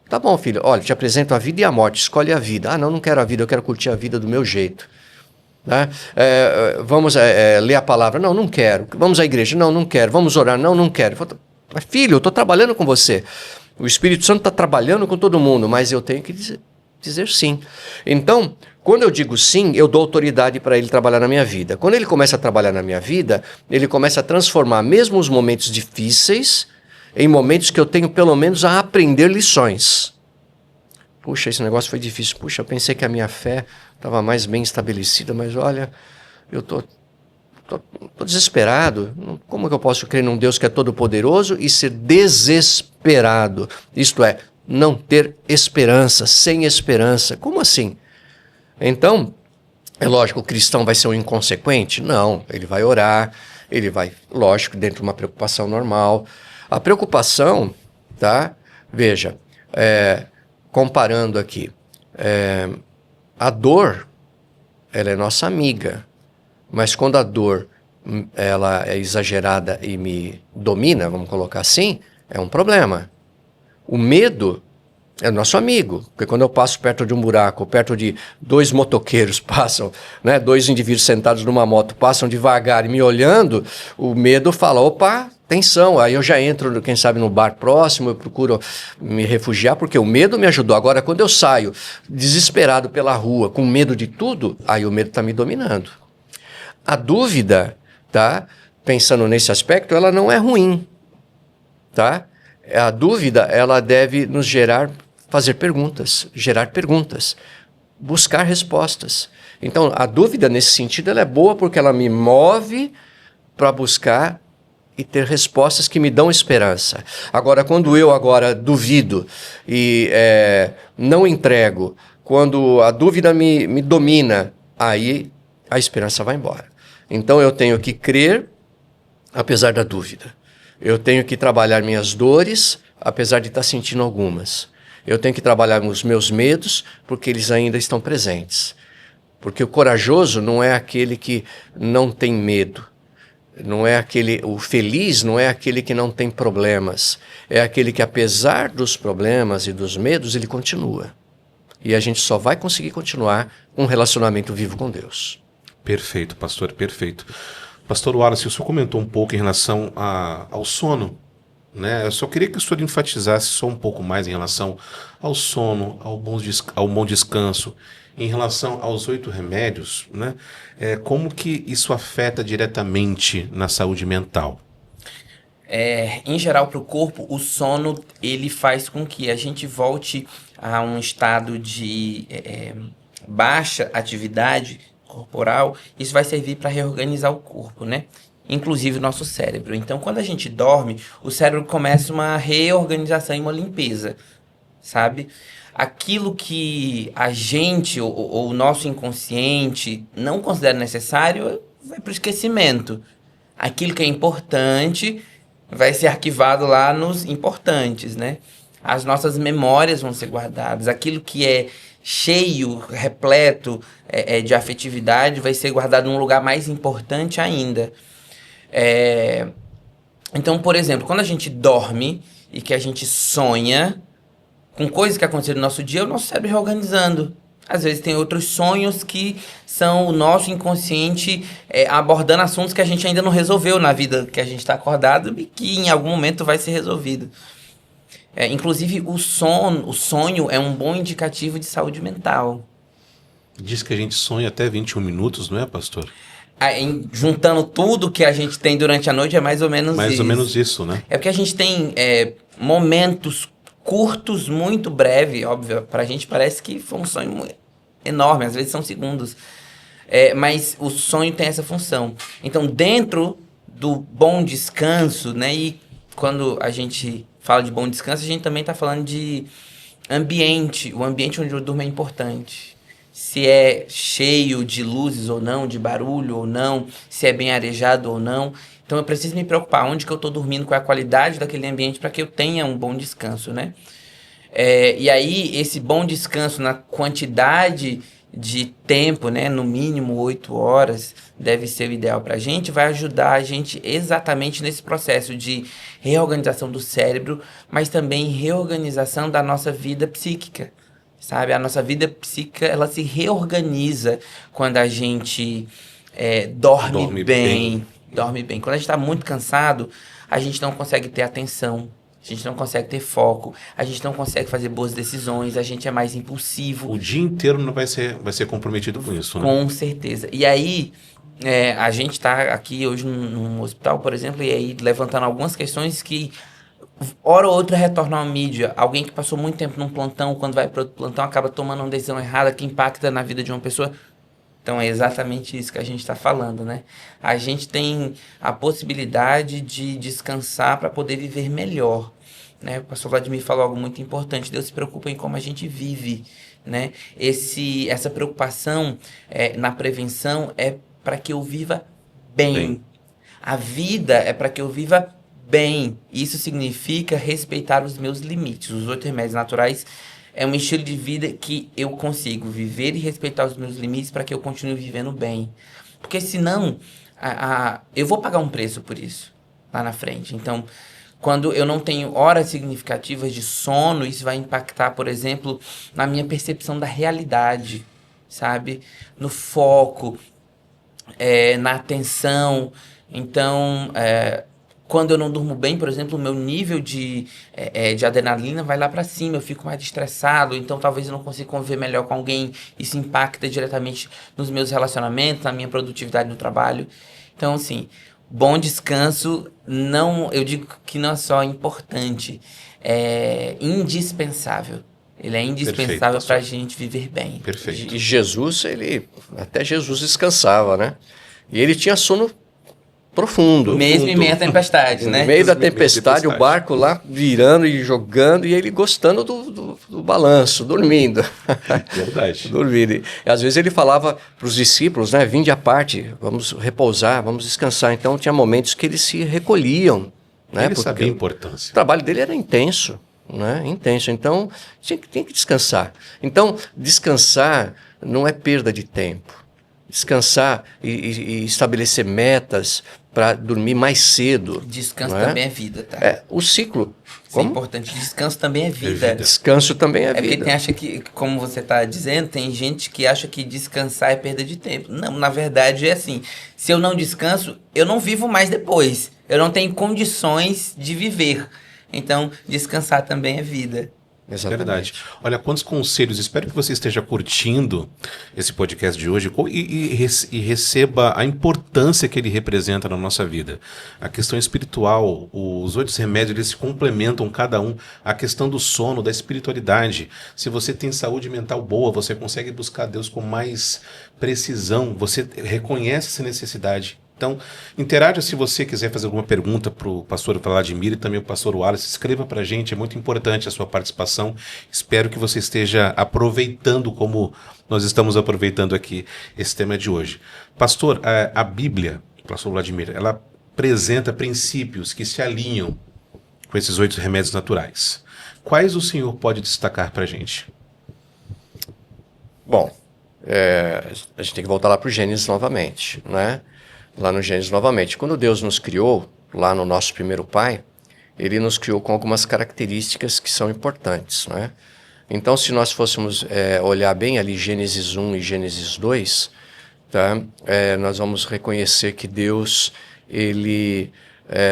Tá bom, filho, olha, te apresento a vida e a morte, escolhe a vida. Ah, não quero a vida, eu quero curtir a vida do meu jeito. Né? Vamos ler a palavra. Não quero. Vamos à igreja. Não quero. Vamos orar. Não quero. Filho, eu estou trabalhando com você. O Espírito Santo está trabalhando com todo mundo, mas eu tenho que dizer sim. Então, quando eu digo sim, eu dou autoridade para Ele trabalhar na minha vida. Quando Ele começa a trabalhar na minha vida, Ele começa a transformar mesmo os momentos difíceis em momentos que eu tenho pelo menos a aprender lições. Puxa, esse negócio foi difícil. Puxa, eu pensei que a minha fé estava mais bem estabelecida, mas olha, eu tô desesperado. Como que eu posso crer num Deus que é todo-poderoso e ser desesperado? Isto é, não ter esperança, sem esperança. Como assim? Então, é lógico, o cristão vai ser um inconsequente? Não, ele vai orar, ele vai, lógico, dentro de uma preocupação normal. A preocupação, tá? Veja, comparando aqui, a dor, ela é nossa amiga, mas quando a dor ela é exagerada e me domina, vamos colocar assim, é um problema. O medo É nosso amigo, porque quando eu passo perto de um buraco, perto de 2 motoqueiros passam, né, 2 indivíduos sentados numa moto passam devagar e me olhando, o medo fala, opa, atenção, aí eu já entro, quem sabe, no bar próximo, eu procuro me refugiar, porque o medo me ajudou. Agora, quando eu saio desesperado pela rua, com medo de tudo, aí o medo está me dominando. A dúvida, tá, pensando nesse aspecto, ela não é ruim, tá? A dúvida, ela deve nos fazer perguntas, gerar perguntas, buscar respostas. Então, a dúvida, nesse sentido, ela é boa porque ela me move para buscar e ter respostas que me dão esperança. Agora, quando eu duvido e não entrego, quando a dúvida me domina, aí a esperança vai embora. Então, eu tenho que crer, apesar da dúvida. Eu tenho que trabalhar minhas dores, apesar de estar sentindo algumas. Eu tenho que trabalhar os meus medos, porque eles ainda estão presentes. Porque o corajoso não é aquele que não tem medo. O feliz não é aquele que não tem problemas. É aquele que, apesar dos problemas e dos medos, ele continua. E a gente só vai conseguir continuar um relacionamento vivo com Deus. Perfeito, pastor, perfeito. Pastor Wallace, o senhor comentou um pouco em relação ao sono, né? Eu só queria que o senhor enfatizasse só um pouco mais em relação ao sono, ao bom descanso, em relação aos 8 remédios, né? Como que isso afeta diretamente na saúde mental? Em geral, para o corpo, o sono ele faz com que a gente volte a um estado de baixa atividade corporal. Isso vai servir para reorganizar o corpo, né? Inclusive o nosso cérebro. Então, quando a gente dorme, o cérebro começa uma reorganização e uma limpeza, sabe? Aquilo que a gente ou o nosso inconsciente não considera necessário vai para o esquecimento. Aquilo que é importante vai ser arquivado lá nos importantes, né? As nossas memórias vão ser guardadas. Aquilo que é cheio, repleto de afetividade vai ser guardado num lugar mais importante ainda. Então, por exemplo, quando a gente dorme e que a gente sonha com coisas que aconteceram no nosso dia, o nosso cérebro reorganizando. Às vezes tem outros sonhos que são o nosso inconsciente abordando assuntos que a gente ainda não resolveu na vida que a gente está acordado e que em algum momento vai ser resolvido. Inclusive, o sonho é um bom indicativo de saúde mental. Diz que a gente sonha até 21 minutos, não é, pastor? Juntando tudo que a gente tem durante a noite, é mais ou menos isso. Mais ou menos isso, né? É porque a gente tem momentos curtos, muito breves, óbvio. Pra gente parece que foi um sonho enorme, às vezes são segundos. Mas o sonho tem essa função. Então, dentro do bom descanso, né? E quando a gente fala de bom descanso, a gente também está falando de ambiente. O ambiente onde eu durmo é importante. Se é cheio de luzes ou não, de barulho ou não, se é bem arejado ou não. Então eu preciso me preocupar onde que eu estou dormindo, qual é a qualidade daquele ambiente para que eu tenha um bom descanso, né? E aí esse bom descanso na quantidade de tempo, né, no mínimo 8 horas, deve ser o ideal para a gente, vai ajudar a gente exatamente nesse processo de reorganização do cérebro, mas também reorganização da nossa vida psíquica, sabe? A nossa vida psíquica, ela se reorganiza quando a gente dorme bem. Dorme bem. Quando a gente está muito cansado, a gente não consegue ter atenção, a gente não consegue ter foco, a gente não consegue fazer boas decisões, a gente é mais impulsivo. O dia inteiro não vai ser comprometido com isso, né? Com certeza. E aí, a gente está aqui hoje num hospital, por exemplo, e aí levantando algumas questões que, hora ou outra, retornam à mídia. Alguém que passou muito tempo num plantão, quando vai para outro plantão, acaba tomando uma decisão errada que impacta na vida de uma pessoa. Então, é exatamente isso que a gente está falando, né? A gente tem a possibilidade de descansar para poder viver melhor, né? O pastor Vladimir falou algo muito importante. Deus se preocupa em como a gente vive, né? Essa preocupação na prevenção é para que eu viva bem. A vida é para que eu viva bem. Isso significa respeitar os meus limites. Os 8 remédios naturais é um estilo de vida que eu consigo viver e respeitar os meus limites para que eu continue vivendo bem. Porque senão, eu vou pagar um preço por isso lá na frente. Então, Quando eu não tenho horas significativas de sono, isso vai impactar, por exemplo, na minha percepção da realidade, sabe? No foco, na atenção. Então, quando eu não durmo bem, por exemplo, o meu nível de adrenalina vai lá para cima, eu fico mais estressado, então talvez eu não consiga conviver melhor com alguém, isso impacta diretamente nos meus relacionamentos, na minha produtividade no trabalho. Então, assim, bom descanso, eu digo que não é só importante, é indispensável. Ele é indispensável para a gente viver bem. Perfeito. E Jesus, até Jesus descansava, né? E ele tinha sono profundo. Mesmo em meio à tempestade, né? No meio da tempestade, o barco lá virando e jogando, e ele gostando do balanço, dormindo. Verdade. Dormindo. E às vezes ele falava para os discípulos, né? Vinde à parte, vamos repousar, vamos descansar. Então tinha momentos que eles se recolhiam. Né? Ele sabia a importância. O trabalho dele era intenso. Né? Intenso. Então tem que descansar. Então, descansar não é perda de tempo. Descansar e estabelecer metas para dormir mais cedo. Descanso também é vida, tá? O ciclo. Isso é importante. Descanso também é vida. Descanso também é vida. Porque acha que, como você está dizendo, tem gente que acha que descansar é perda de tempo. Não, na verdade é assim. Se eu não descanso, eu não vivo mais depois. Eu não tenho condições de viver. Então, descansar também é vida. Exatamente. Verdade. Olha, quantos conselhos. Espero que você esteja curtindo esse podcast de hoje e receba a importância que ele representa na nossa vida. A questão espiritual, os 8 remédios, eles se complementam cada um. A questão do sono, da espiritualidade. Se você tem saúde mental boa, você consegue buscar Deus com mais precisão. Você reconhece essa necessidade. Então, interaja se você quiser fazer alguma pergunta para o pastor Vladimir e também o pastor Wallace. Escreva para a gente, é muito importante a sua participação. Espero que você esteja aproveitando como nós estamos aproveitando aqui esse tema de hoje. Pastor, a Bíblia, pastor Vladimir, ela apresenta princípios que se alinham com esses 8 remédios naturais. Quais o senhor pode destacar para a gente? Bom, a gente tem que voltar lá para o Gênesis novamente, né? Lá no Gênesis novamente. Quando Deus nos criou, lá no nosso primeiro pai, ele nos criou com algumas características que são importantes, né? Então, se nós fôssemos olhar bem ali Gênesis 1 e Gênesis 2, tá? Nós vamos reconhecer que Deus, ele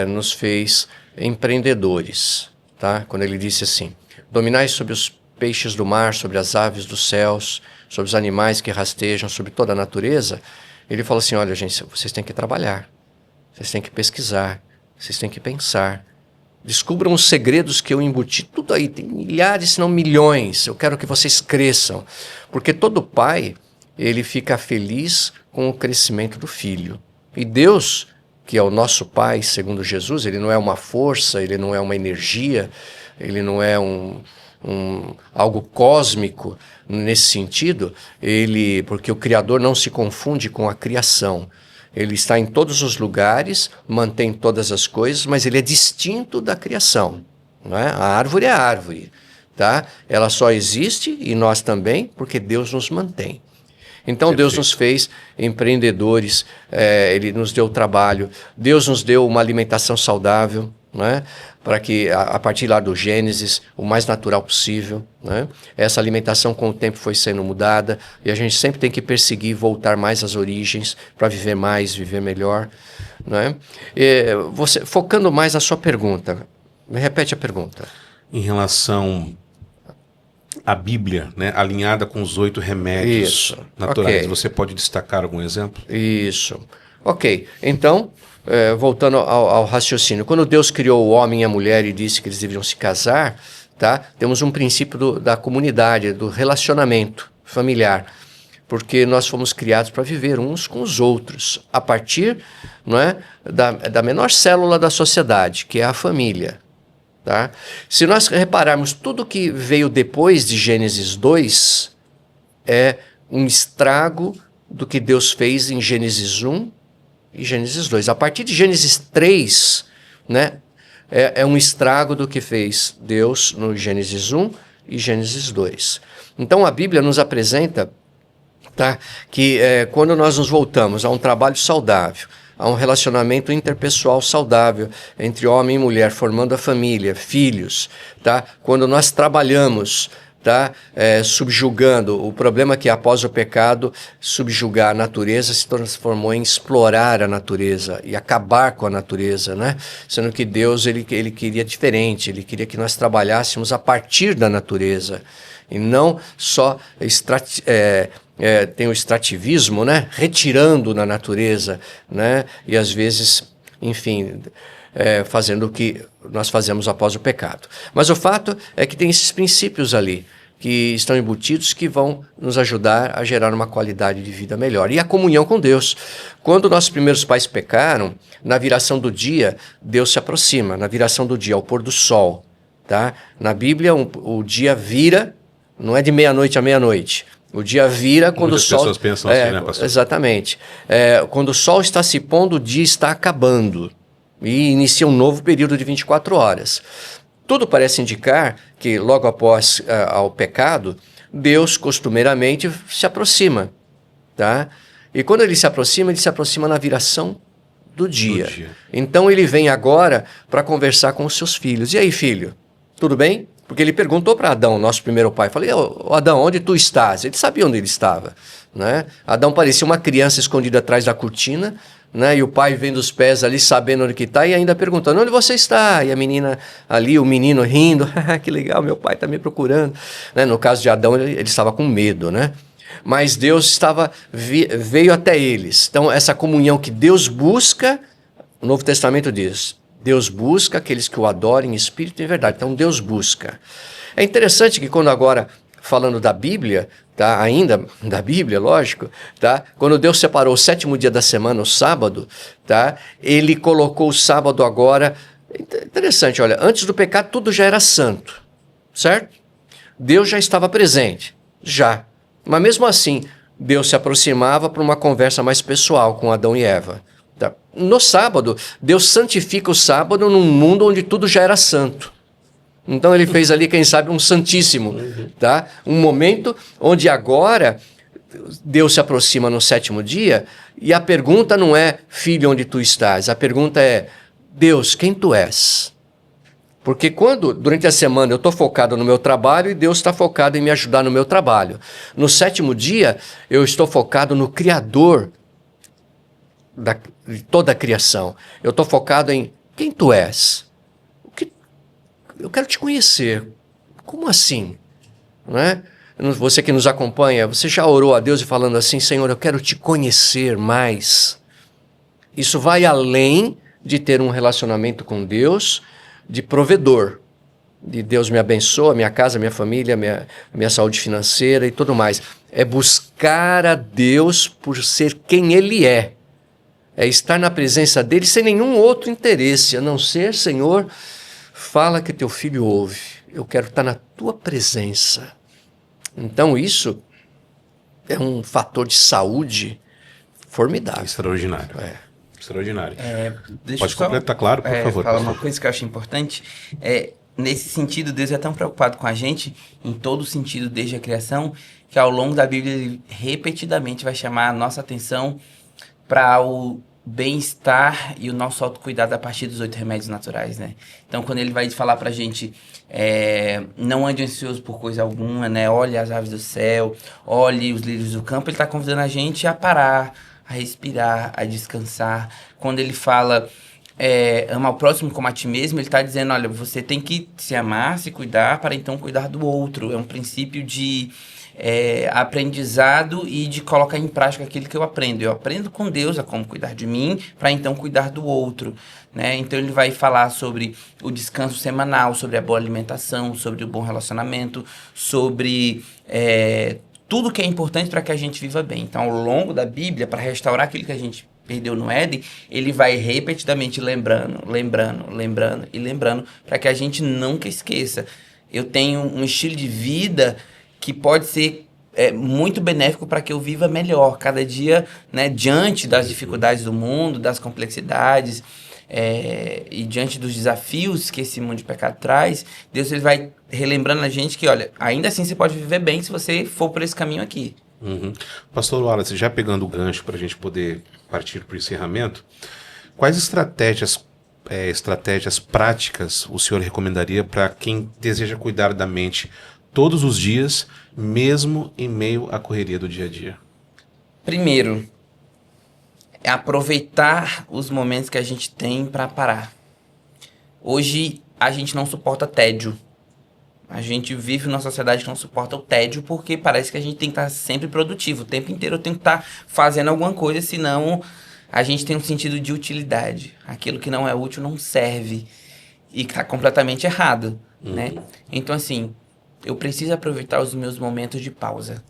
nos fez empreendedores, tá? Quando ele disse assim, dominai sobre os peixes do mar, sobre as aves dos céus, sobre os animais que rastejam, sobre toda a natureza. Ele falou assim, olha gente, vocês têm que trabalhar, vocês têm que pesquisar, vocês têm que pensar. Descubram os segredos que eu embuti, tudo aí, tem milhares, se não milhões. Eu quero que vocês cresçam, porque todo pai, ele fica feliz com o crescimento do filho. E Deus, que é o nosso Pai, segundo Jesus, ele não é uma força, ele não é uma energia, ele não é algo cósmico nesse sentido, porque o Criador não se confunde com a criação. Ele está em todos os lugares, mantém todas as coisas, mas ele é distinto da criação. Não é? A árvore é a árvore, tá? Ela só existe, e nós também, porque Deus nos mantém. Então Perfeito. Deus nos fez empreendedores, ele nos deu trabalho, Deus nos deu uma alimentação saudável, né? Para que a partir lá do Gênesis, o mais natural possível, né? Essa alimentação com o tempo foi sendo mudada e a gente sempre tem que perseguir voltar mais às origens para viver mais, viver melhor, né? Focando mais na sua pergunta, me repete a pergunta. Em relação à Bíblia, né, alinhada com os 8 remédios naturais, okay. Você pode destacar algum exemplo? Isso. Ok, então, voltando ao raciocínio, quando Deus criou o homem e a mulher e disse que eles deveriam se casar, tá? Temos um princípio da comunidade, do relacionamento familiar, porque nós fomos criados para viver uns com os outros, a partir, não é, da menor célula da sociedade, que é a família. Tá? Se nós repararmos, tudo que veio depois de Gênesis 2 é um estrago do que Deus fez em Gênesis 1 e Gênesis 2. A partir de Gênesis 3, né, é um estrago do que fez Deus no Gênesis 1 e Gênesis 2. Então a Bíblia nos apresenta, tá, que quando nós nos voltamos a um trabalho saudável, a um relacionamento interpessoal saudável entre homem e mulher, formando a família, filhos, tá? Quando nós trabalhamos, tá? Subjugando, o problema é que após o pecado, subjugar a natureza se transformou em explorar a natureza e acabar com a natureza, né? Sendo que Deus ele queria diferente, ele queria que nós trabalhássemos a partir da natureza e não só tem o extrativismo, né? Retirando na natureza, né? E às vezes, enfim, fazendo o que nós fazemos após o pecado. Mas o fato é que tem esses princípios ali que estão embutidos que vão nos ajudar a gerar uma qualidade de vida melhor. E a comunhão com Deus. Quando nossos primeiros pais pecaram, na viração do dia, Deus se aproxima. Na viração do dia, ao pôr do sol. Tá? Na Bíblia, o dia vira, não é de meia-noite a meia-noite. O dia vira quando Muitas o sol... pessoas pensam assim, né, pastor? Exatamente. Quando o sol está se pondo, o dia está acabando. E inicia um novo período de 24 horas. Tudo parece indicar que logo após ao pecado, Deus costumeiramente se aproxima. Tá? E quando ele se aproxima na viração do dia. Então ele vem agora para conversar com os seus filhos. E aí, filho, tudo bem? Porque ele perguntou para Adão, nosso primeiro pai, falei, Adão, onde tu estás? Ele sabia onde ele estava. Né? Adão parecia uma criança escondida atrás da cortina, né? E o pai vendo os pés ali, sabendo onde que está, e ainda perguntando, onde você está? E a menina ali, o menino rindo, que legal, meu pai está me procurando. Né? No caso de Adão, ele estava com medo, né? Mas Deus veio até eles. Então, essa comunhão que Deus busca, o Novo Testamento diz, Deus busca aqueles que o adorem em espírito e em verdade. Então, Deus busca. É interessante que quando agora, falando da Bíblia, tá? Ainda da Bíblia, lógico, tá? Quando Deus separou o 7º dia da semana, o sábado, tá? Ele colocou o sábado agora... Interessante, olha, antes do pecado tudo já era santo, certo? Deus já estava presente, já. Mas mesmo assim, Deus se aproximava para uma conversa mais pessoal com Adão e Eva. Tá? No sábado, Deus santifica o sábado num mundo onde tudo já era santo. Então ele fez ali, quem sabe, um santíssimo. Tá? Um momento onde agora Deus se aproxima no 7º dia e a pergunta não é, filho, onde tu estás? A pergunta é, Deus, quem tu és? Porque quando, durante a semana, eu estou focado no meu trabalho e Deus está focado em me ajudar no meu trabalho. No 7º dia, eu estou focado no Criador de toda a criação. Eu estou focado em quem tu és. Eu quero te conhecer. Como assim? Não é? Você que nos acompanha, você já orou a Deus e falando assim, Senhor, eu quero te conhecer mais. Isso vai além de ter um relacionamento com Deus, de provedor. De Deus me abençoa, minha casa, minha família, minha saúde financeira e tudo mais. É buscar a Deus por ser quem Ele é. É estar na presença dEle sem nenhum outro interesse, a não ser, Senhor, fala que teu filho ouve. Eu quero estar na tua presença. Então isso é um fator de saúde formidável. Extraordinário. Extraordinário. Deixa Pode completar, claro, por favor. Falar uma coisa que eu acho importante. Nesse sentido, Deus é tão preocupado com a gente, em todo sentido, desde a criação, que ao longo da Bíblia ele repetidamente vai chamar a nossa atenção para o bem-estar e o nosso autocuidado a partir dos 8 remédios naturais, né? Então, quando ele vai falar pra gente, não ande ansioso por coisa alguma, né? Olhe as aves do céu, olhe os lírios do campo, ele está convidando a gente a parar, a respirar, a descansar. Quando ele fala, ama o próximo como a ti mesmo, ele está dizendo, olha, você tem que se amar, se cuidar, para então cuidar do outro. É um princípio de aprendizado e de colocar em prática aquilo que eu aprendo. Eu aprendo com Deus a como cuidar de mim, para então cuidar do outro. Né? Então ele vai falar sobre o descanso semanal, sobre a boa alimentação, sobre o bom relacionamento, sobre tudo que é importante para que a gente viva bem. Então, ao longo da Bíblia, para restaurar aquilo que a gente perdeu no Éden, ele vai repetidamente lembrando, para que a gente nunca esqueça. Eu tenho um estilo de vida que pode ser muito benéfico para que eu viva melhor cada dia, né, diante das dificuldades do mundo, das complexidades e diante dos desafios que esse mundo de pecado traz. Deus ele vai relembrando a gente que, olha, ainda assim você pode viver bem se você for por esse caminho aqui. Uhum. Pastor Wallace, já pegando o gancho para a gente poder partir para o encerramento, quais estratégias práticas o senhor recomendaria para quem deseja cuidar da mente todos os dias, mesmo em meio à correria do dia a dia? Primeiro, é aproveitar os momentos que a gente tem para parar. Hoje, a gente não suporta tédio. A gente vive numa sociedade que não suporta o tédio porque parece que a gente tem que estar sempre produtivo. O tempo inteiro eu tenho que estar fazendo alguma coisa, senão a gente tem um sentido de utilidade. Aquilo que não é útil não serve. E está completamente errado, né? Então, assim, eu preciso aproveitar os meus momentos de pausa.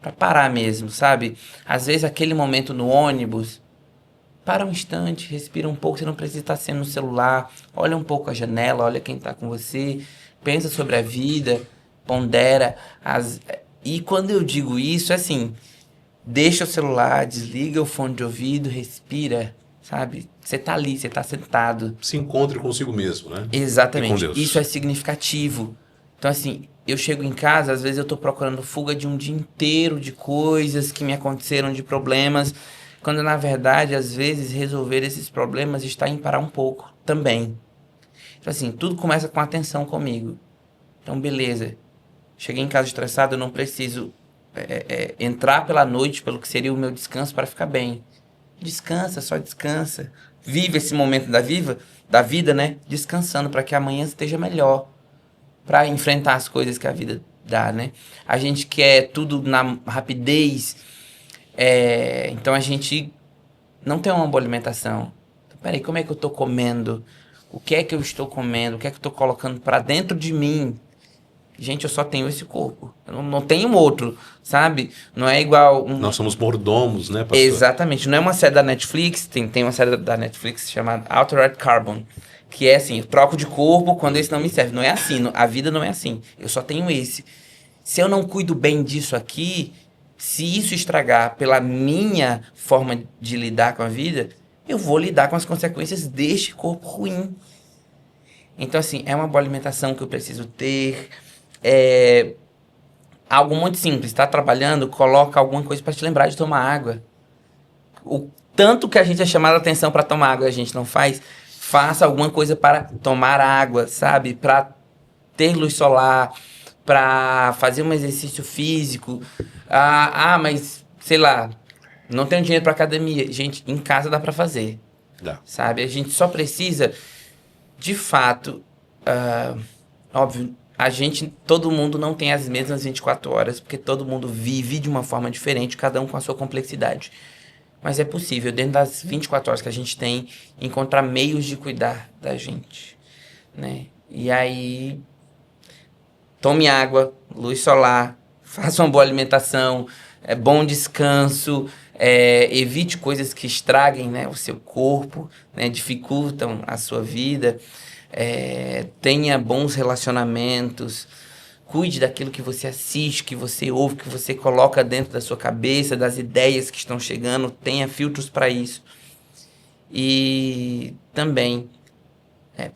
Para parar mesmo, sabe? Às vezes aquele momento no ônibus, para um instante, respira um pouco, você não precisa estar sendo no celular, olha um pouco a janela, olha quem está com você, pensa sobre a vida, pondera. E quando eu digo isso, é assim, deixa o celular, desliga o fone de ouvido, respira, sabe? Você tá ali, você tá sentado. Se encontre consigo mesmo, né? Exatamente. E com Deus. Isso é significativo. Então, assim, eu chego em casa, às vezes eu tô procurando fuga de um dia inteiro de coisas que me aconteceram, de problemas, quando na verdade, às vezes, resolver esses problemas está em parar um pouco também. Então, assim, tudo começa com atenção comigo. Então, beleza. Cheguei em casa estressado, eu não preciso entrar pela noite, pelo que seria o meu descanso, para ficar bem. Descansa, só descansa. Vive esse momento da vida, né? Descansando, para que amanhã esteja melhor. Para enfrentar as coisas que a vida dá, né? A gente quer tudo na rapidez, então a gente não tem uma boa alimentação. Então, peraí, como é que eu estou comendo? O que é que eu estou comendo? O que é que eu estou colocando para dentro de mim? Gente, eu só tenho esse corpo. Eu não tenho outro, sabe? Não é igual... Nós somos mordomos, né, pastor? Exatamente. Não é uma série da Netflix, tem uma série da Netflix chamada Altered Carbon, que é assim, eu troco de corpo quando esse não me serve. Não é assim, a vida não é assim. Eu só tenho esse. Se eu não cuido bem disso aqui, se isso estragar pela minha forma de lidar com a vida, eu vou lidar com as consequências deste corpo ruim. Então, assim, é uma boa alimentação que eu preciso ter. Algo muito simples, tá trabalhando, coloca alguma coisa para te lembrar de tomar água. O tanto que a gente é chamado a atenção para tomar água e a gente não faz, faça alguma coisa para tomar água, sabe? Para ter luz solar, para fazer um exercício físico. Mas, sei lá, não tenho dinheiro para academia. Gente, em casa dá para fazer. Dá. Sabe? A gente só precisa, de fato, óbvio, todo mundo não tem as mesmas 24 horas, porque todo mundo vive de uma forma diferente, cada um com a sua complexidade. Mas é possível, dentro das 24 horas que a gente tem, encontrar meios de cuidar da gente, né? E aí, tome água, luz solar, faça uma boa alimentação, bom descanso, evite coisas que estraguem, né, o seu corpo, né, dificultam a sua vida, tenha bons relacionamentos, cuide daquilo que você assiste, que você ouve, que você coloca dentro da sua cabeça, das ideias que estão chegando, tenha filtros para isso. E também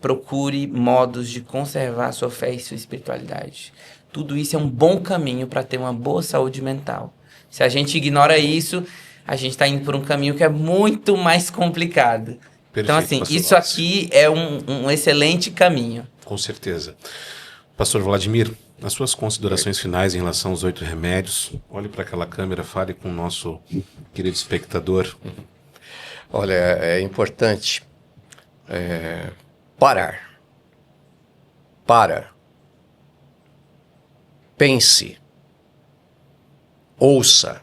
procure modos de conservar a sua fé e sua espiritualidade. Tudo isso é um bom caminho para ter uma boa saúde mental. Se a gente ignora isso, a gente está indo por um caminho que é muito mais complicado. Perfeito, então, assim, pastor isso Wallace. aqui é um excelente caminho. Com certeza. Pastor Vladimir, nas suas considerações finais em relação aos 8 remédios, olhe para aquela câmera, fale com o nosso querido espectador. Olha, é importante parar. Pense. Ouça.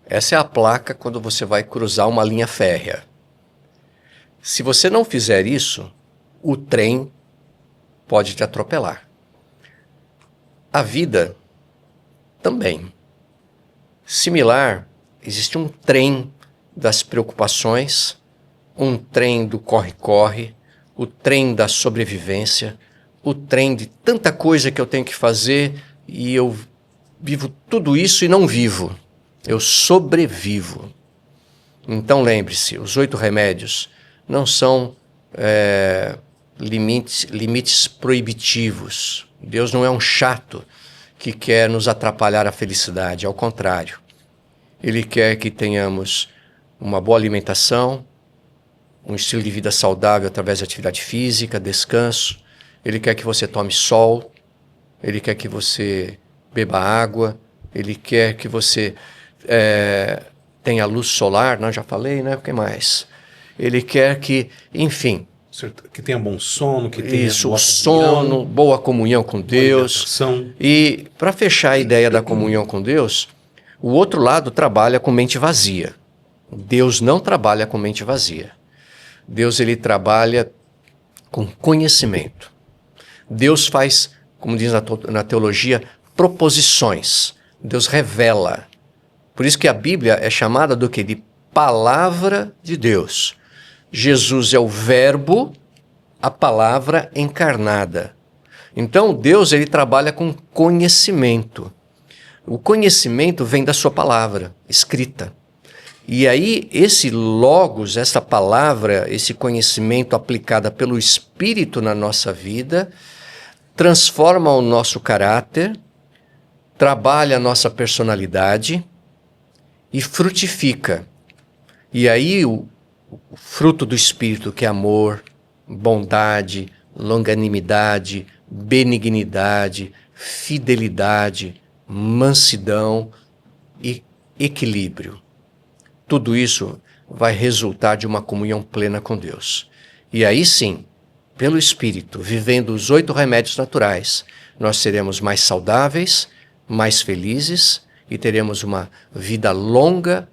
Essa é a placa quando você vai cruzar uma linha férrea. Se você não fizer isso, o trem pode te atropelar. A vida também. Similar, existe um trem das preocupações, um trem do corre-corre, o trem da sobrevivência, o trem de tanta coisa que eu tenho que fazer e eu vivo tudo isso e não vivo. Eu sobrevivo. Então lembre-se, os 8 remédios não são limites proibitivos. Deus não é um chato que quer nos atrapalhar a felicidade, ao contrário. Ele quer que tenhamos uma boa alimentação, um estilo de vida saudável através de atividade física, descanso. Ele quer que você tome sol, ele quer que você beba água, ele quer que você tenha luz solar, não, já falei, né? O que mais? Ele quer que, enfim... Que tenha bom sono, que tenha isso, sono, boa comunhão com Deus. E para fechar a ideia da comunhão com Deus, o outro lado trabalha com mente vazia. Deus não trabalha com mente vazia. Deus, ele trabalha com conhecimento. Deus faz, como diz na teologia, proposições. Deus revela. Por isso que a Bíblia é chamada do quê? De palavra de Deus. Jesus é o verbo, a palavra encarnada. Então, Deus, ele trabalha com conhecimento. O conhecimento vem da sua palavra escrita. E aí, esse logos, essa palavra, esse conhecimento aplicado pelo Espírito na nossa vida, transforma o nosso caráter, trabalha a nossa personalidade e frutifica. E aí, o fruto do Espírito, que é amor, bondade, longanimidade, benignidade, fidelidade, mansidão e equilíbrio. Tudo isso vai resultar de uma comunhão plena com Deus. E aí sim, pelo Espírito, vivendo os 8 remédios naturais, nós seremos mais saudáveis, mais felizes e teremos uma vida longa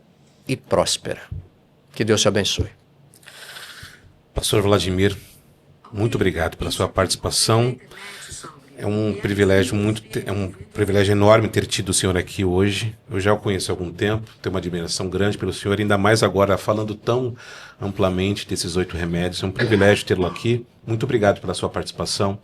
e próspera. Que Deus te abençoe. Pastor Vladimir, muito obrigado pela sua participação. É um privilégio enorme ter tido o senhor aqui hoje. Eu já o conheço há algum tempo, tenho uma admiração grande pelo senhor, ainda mais agora falando tão amplamente desses 8 remédios. É um privilégio tê-lo aqui. Muito obrigado pela sua participação.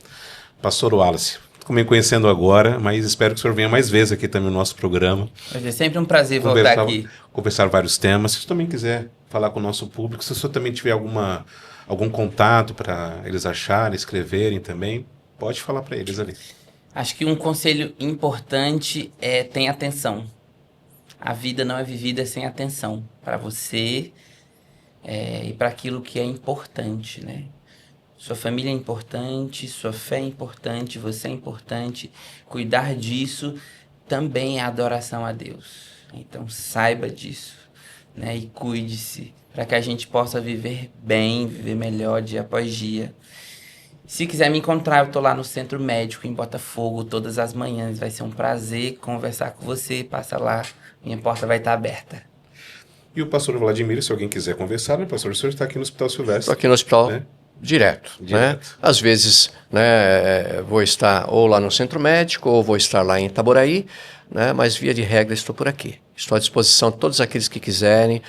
Pastor Wallace, estou me conhecendo agora, mas espero que o senhor venha mais vezes aqui também no nosso programa. É sempre um prazer voltar aqui. Conversar vários temas. Se o senhor também quiser falar com o nosso público, se o senhor também tiver algum contato para eles acharem, escreverem também, pode falar para eles ali. Acho que um conselho importante é tenha atenção. A vida não é vivida sem atenção para você e para aquilo que é importante, né? Sua família é importante, sua fé é importante, você é importante. Cuidar disso também é adoração a Deus. Então saiba disso, né? E cuide-se para que a gente possa viver bem, viver melhor dia após dia. Se quiser me encontrar, eu estou lá no Centro Médico, em Botafogo, todas as manhãs. Vai ser um prazer conversar com você. Passa lá, minha porta vai estar aberta. E o pastor Vladimir, se alguém quiser conversar, né, pastor? O senhor está aqui no Hospital Silvestre. Estou aqui no hospital, né? Direto. Né? Às vezes, né, vou estar ou lá no Centro Médico, ou vou estar lá em Itaboraí, né, mas via de regra estou por aqui. Estou à disposição de todos aqueles que quiserem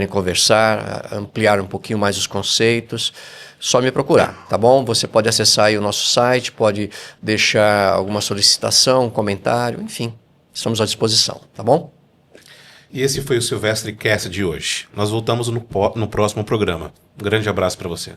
conversar, ampliar um pouquinho mais os conceitos. Só me procurar, tá bom? Você pode acessar aí o nosso site, pode deixar alguma solicitação, um comentário, enfim, estamos à disposição, tá bom? E esse foi o Silvestre Cast de hoje. Nós voltamos no próximo programa. Um grande abraço para você.